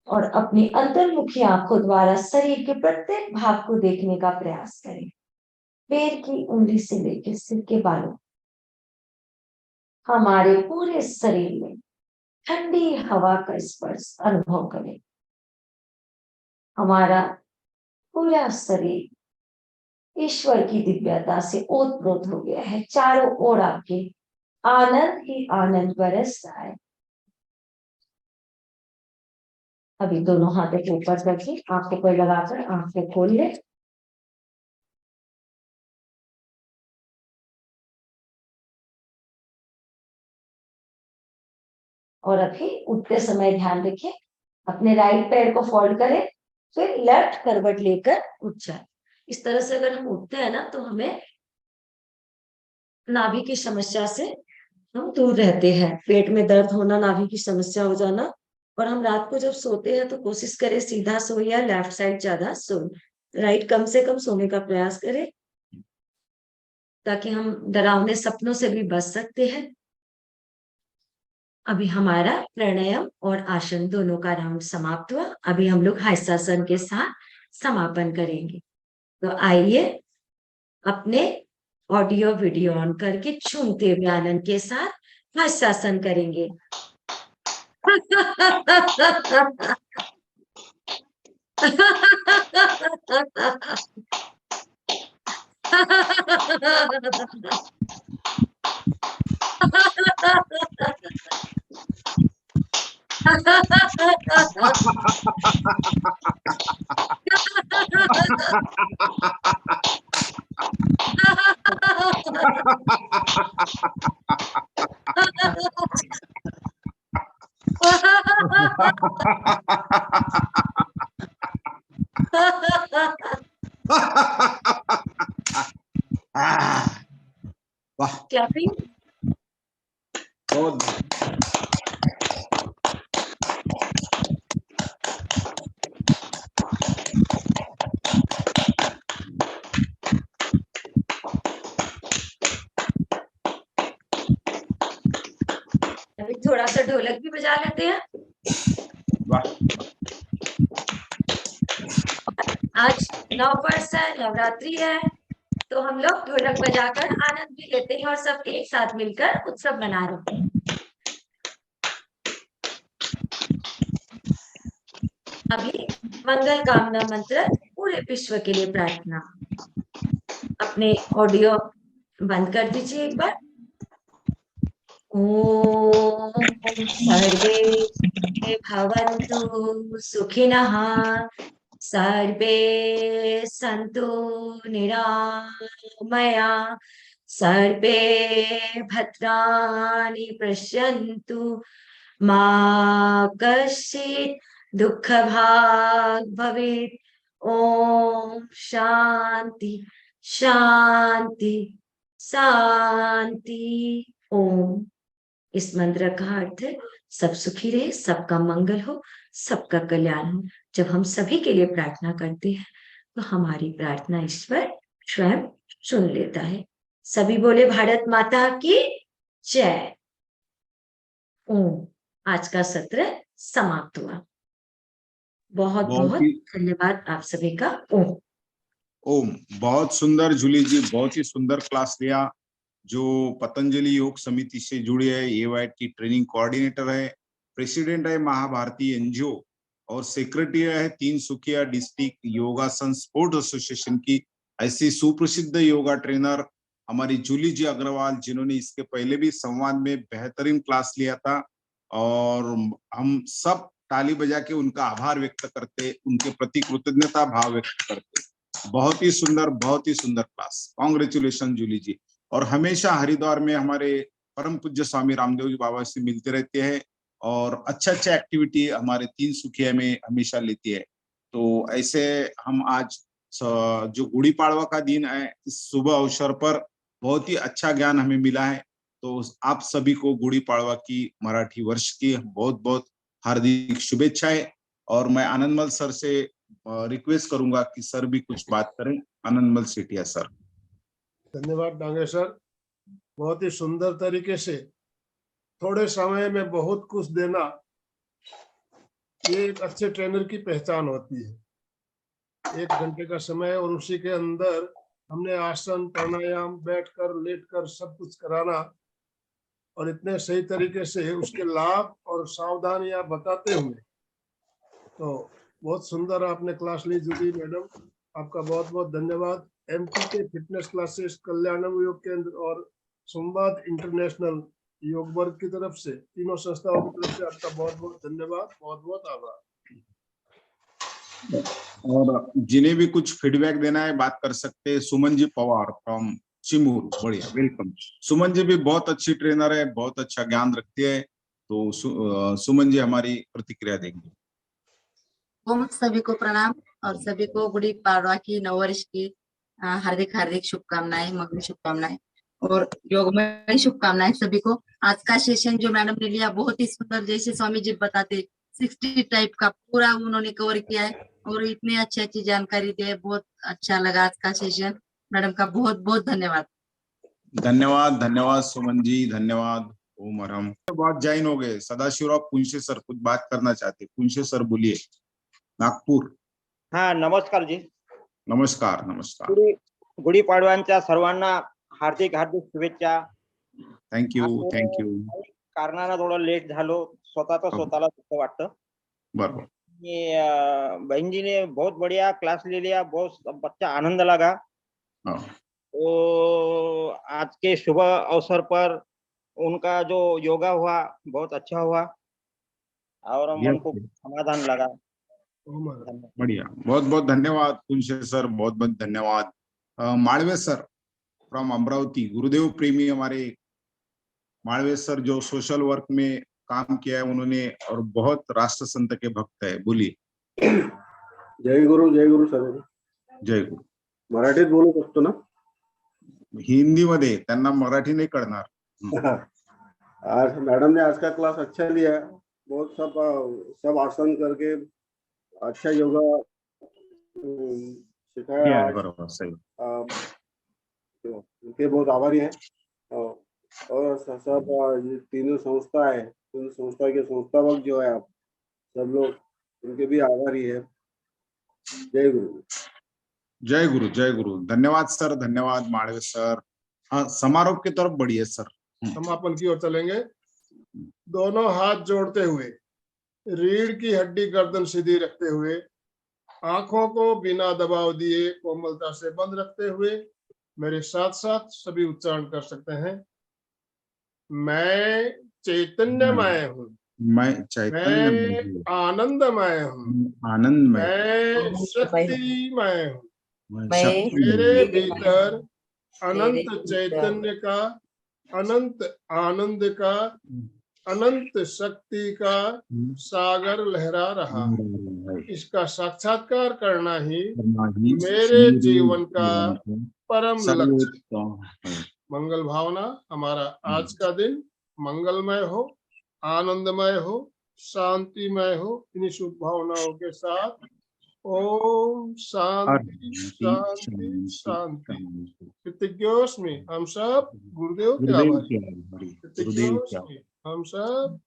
और अपनी अंतर्मुखी आंखों द्वारा शरीर के प्रत्येक भाग को देखने का प्रयास करें। पैर की उंगली से लेकर सिर के बालों, हमारे पूरे शरीर में ठंडी हवा का स्पर्श अनुभव करें। हमारा पूरा शरीर ईश्वर की दिव्यता से ओतप्रोत हो गया है। चारों ओर आपके आनंद ही आनंद बरस रहा है। अभी दोनों हाथों को ऊपर करके आंखों पर लगाकर आंखें खोल ले। और अभी उठते समय ध्यान रखें, अपने राइट पैर को फोल्ड करें, फिर लेफ्ट करवट लेकर उठ जाए। इस तरह से अगर हम उठते हैं ना तो हमें नाभि की समस्या से हम दूर रहते हैं। पेट में दर्द होना, नाभि की समस्या हो जाना। और हम रात को जब सोते हैं तो कोशिश करें सीधा सो या लेफ्ट साइड ज्यादा सो, राइट कम से कम सोने का प्रयास करें ताकि हम डरावने सपनों से भी बच सकते हैं। अभी हमारा प्राणायाम और आसन दोनों का राउंड समाप्त हुआ। अभी हम लोग हस्तासन के साथ समापन करेंगे। तो आइए अपने ऑडियो वीडियो ऑन करके झूमते हुए आनंद के साथ हस्तासन करेंगे। वाह, क्लैपिंग। बहुत अभी थोड़ा सा ढोलक भी बजा लेते हैं। वाह। आज नववर्ष है, नवरात्रि है, तो हम लोग ढोलक बजाकर आनंद भी लेते हैं और सब एक साथ मिलकर उत्सव मना रहे हैं। अभी मंगल कामना मंत्र पूरे विश्व के लिए प्रार्थना। अपने ऑडियो बंद कर दीजिए एक बार। ओम सर्वे भवन्तु सुखिनः, सर्वे सन्तु निरामया, सर्वे भद्राणि पश्यन्तु, मा कश्चित् दुःखभाग् भवेत्। ओम शांति शांति शांति। ओम। इस मंत्र का अर्थ है सब सुखी रहे, सबका मंगल हो, सबका कल्याण हो। जब हम सभी के लिए प्रार्थना करते हैं तो हमारी प्रार्थना ईश्वर स्वयं सुन लेता है। सभी बोले भारत माता की जय। ओम। आज का सत्र समाप्त हुआ। बहुत बहुत धन्यवाद आप सभी का। ओम। ओम। बहुत सुंदर जूली जी, बहुत ही सुंदर क्लास लिया। जो पतंजलि योग समिति से जुड़ी है, AYT की ट्रेनिंग कोऑर्डिनेटर है, प्रेसिडेंट है महाभारती एनजीओ और सेक्रेटरी है तीनसुकिया डिस्ट्रिक्ट योगासन स्पोर्ट एसोसिएशन की। ऐसी सुप्रसिद्ध योगा ट्रेनर हमारी जूली जी अग्रवाल, जिन्होंने इसके पहले भी संवाद में बेहतरीन क्लास लिया था और हम सब ताली बजा के उनका आभार व्यक्त करते, उनके प्रति कृतज्ञता भाव व्यक्त करते। बहुत ही सुंदर क्लास। कांग्रेचुलेशन जूली जी। और हमेशा हरिद्वार में हमारे परम पूज्य स्वामी रामदेव जी बाबा से मिलते रहते हैं और अच्छा एक्टिविटी हमारे तीनसुकिया में हमेशा लेती है। तो ऐसे हम आज जो गुड़ी पाड़वा का दिन है, इस शुभ अवसर पर बहुत ही अच्छा ज्ञान हमें मिला है। तो आप सभी को गुड़ी पाड़वा की मराठी वर्ष की बहुत बहुत हार्दिक शुभेच्छाएं। और मैं आनंदमल सर से रिक्वेस्ट करूंगा कि सर भी कुछ बात करें। आनंदमल सेठिया सर। धन्यवाद डांगे सर, बहुत ही सुंदर तरीके से थोड़े समय में बहुत कुछ देना, ये एक अच्छे ट्रेनर की पहचान होती है। 1 घंटे का समय और उसी के अंदर हमने आसन, प्राणायाम, बैठकर, लेटकर सब कुछ कराना और इतने सही तरीके से उसके लाभ और सावधानियां बताते हुए, तो बहुत सुंदर आपने क्लास ली जुड़ी मैडम, आपका बहुत बहुत धन्यवाद। एमपीके फिटनेस क्लासेस, कल्याणम योग केंद्र और संवाद इंटरनेशनल योग वर्ग की तरफ से, तीनों संस्थाओं की तरफ से आपका बहुत बहुत धन्यवाद, बहुत बहुत आभार। और जिन्हें भी कुछ फीडबैक देना है बात कर सकते हैं। सुमन जी पवार फ्रॉम चिमूर, बढ़िया, वेलकम। सुमन जी भी बहुत अच्छी ट्रेनर है, बहुत अच्छा ज्ञान रखती है, तो सुमन जी हमारी प्रतिक्रिया देंगे। सभी को प्रणाम और सभी को गुड़ी पाड़वा की नववर्ष की हार्दिक हार्दिक शुभकामनाएं, मंगल शुभकामनाएं और योगमय शुभकामनाएं सभी को। आज का सेशन जो मैडम ने लिया बहुत ही सुंदर, जैसे स्वामी जी बताते 60 टाइप का पूरा उन्होंने कवर किया है और इतनी अच्छी अच्छी जानकारी दी है, बहुत अच्छा लगा आज का सेशन। मैडम का बहुत बहुत धन्यवाद। धन्यवाद, धन्यवाद सुमन जी, धन्यवाद। ओम हरम। बात जॉइन हो गए सदाशिवराव पुंशे सर, कुछ बात करना चाहते। पुंशे सर बोलिए, नागपूर। हाँ, नमस्कार जी। नमस्कार नमस्कार। गुढीपाडव्यांच्या सर्वांना हार्दिक हार्दिक शुभेच्छा। Thank you thank you. कारणानं थोडं लेट झालो, स्वतःला दुःख वाटतं। बरोबर। बहन जी ने बहुत बढ़िया क्लास ले लिया, बहुत अच्छा आनंद लगा। तो आज के शुभ अवसर पर उनका जो योगा हुआ बहुत अच्छा हुआ और मन को समाधान लगा। बढ़िया, बहुत बहुत धन्यवाद पुंशे सर, बहुत बहुत धन्यवाद। माळवे सर फ्रॉम अमरावती, गुरुदेव प्रेमी हमारे माळवे सर, जो सोशल वर्क में काम किया है उन्होंने और बहुत राष्ट्र संत के भक्त है, बोलिए। जय गुरु सर। जय गुरु। मराठीत बोलू शकतो ना? हिंदी मध्ये, त्यांना मराठी नहीं कळणार। आज मैडम ने आज का क्लास अच्छा लिया, बहुत सब आसन करके अच्छा योगा सिखाया। बरोबर, सही। उनके बहुत आभारी हैं और सब तीनों संस्था है, तीनों संस्था के संस्थापक जो है आप सब लोग, उनके भी आभारी है। जय गुरु। जय गुरु, जय गुरु। धन्यवाद सर, धन्यवाद माळवे सर। हाँ, समारोह की तरफ बढ़िए सर। समापन की ओर चलेंगे। दोनों हाथ जोड़ते हुए, रीढ़ की हड्डी गर्दन सीधी रखते हुए, आंखों को बिना दबाव दिए कोमलता से बंद रखते हुए मेरे साथ साथ सभी उच्चारण कर सकते हैं। मैं चैतन्यमय हूँ, मैं चैतन्य मैं आनंदमय हूँ, आनंदमय, मैं शक्तिमय हूँ, मैं मेरे भीतर अनंत चैतन्य का, अनंत आनंद का, अनंत शक्ति का सागर लहरा रहा है। इसका साक्षात्कार करना ही मेरे जीवन का परम लक्ष्य। मंगल भावना, हमारा आज का दिन मंगलमय हो, आनंदमय हो, शांतिमय हो। इन्हीं शुभ भावनाओं के साथ ओम शांति शांति शांति। कृतज्ञोस्मि, हम सब गुरुदेव के आभारी। कृतज्ञोस्मि, हम सब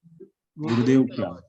गुरुदेव के आभारी।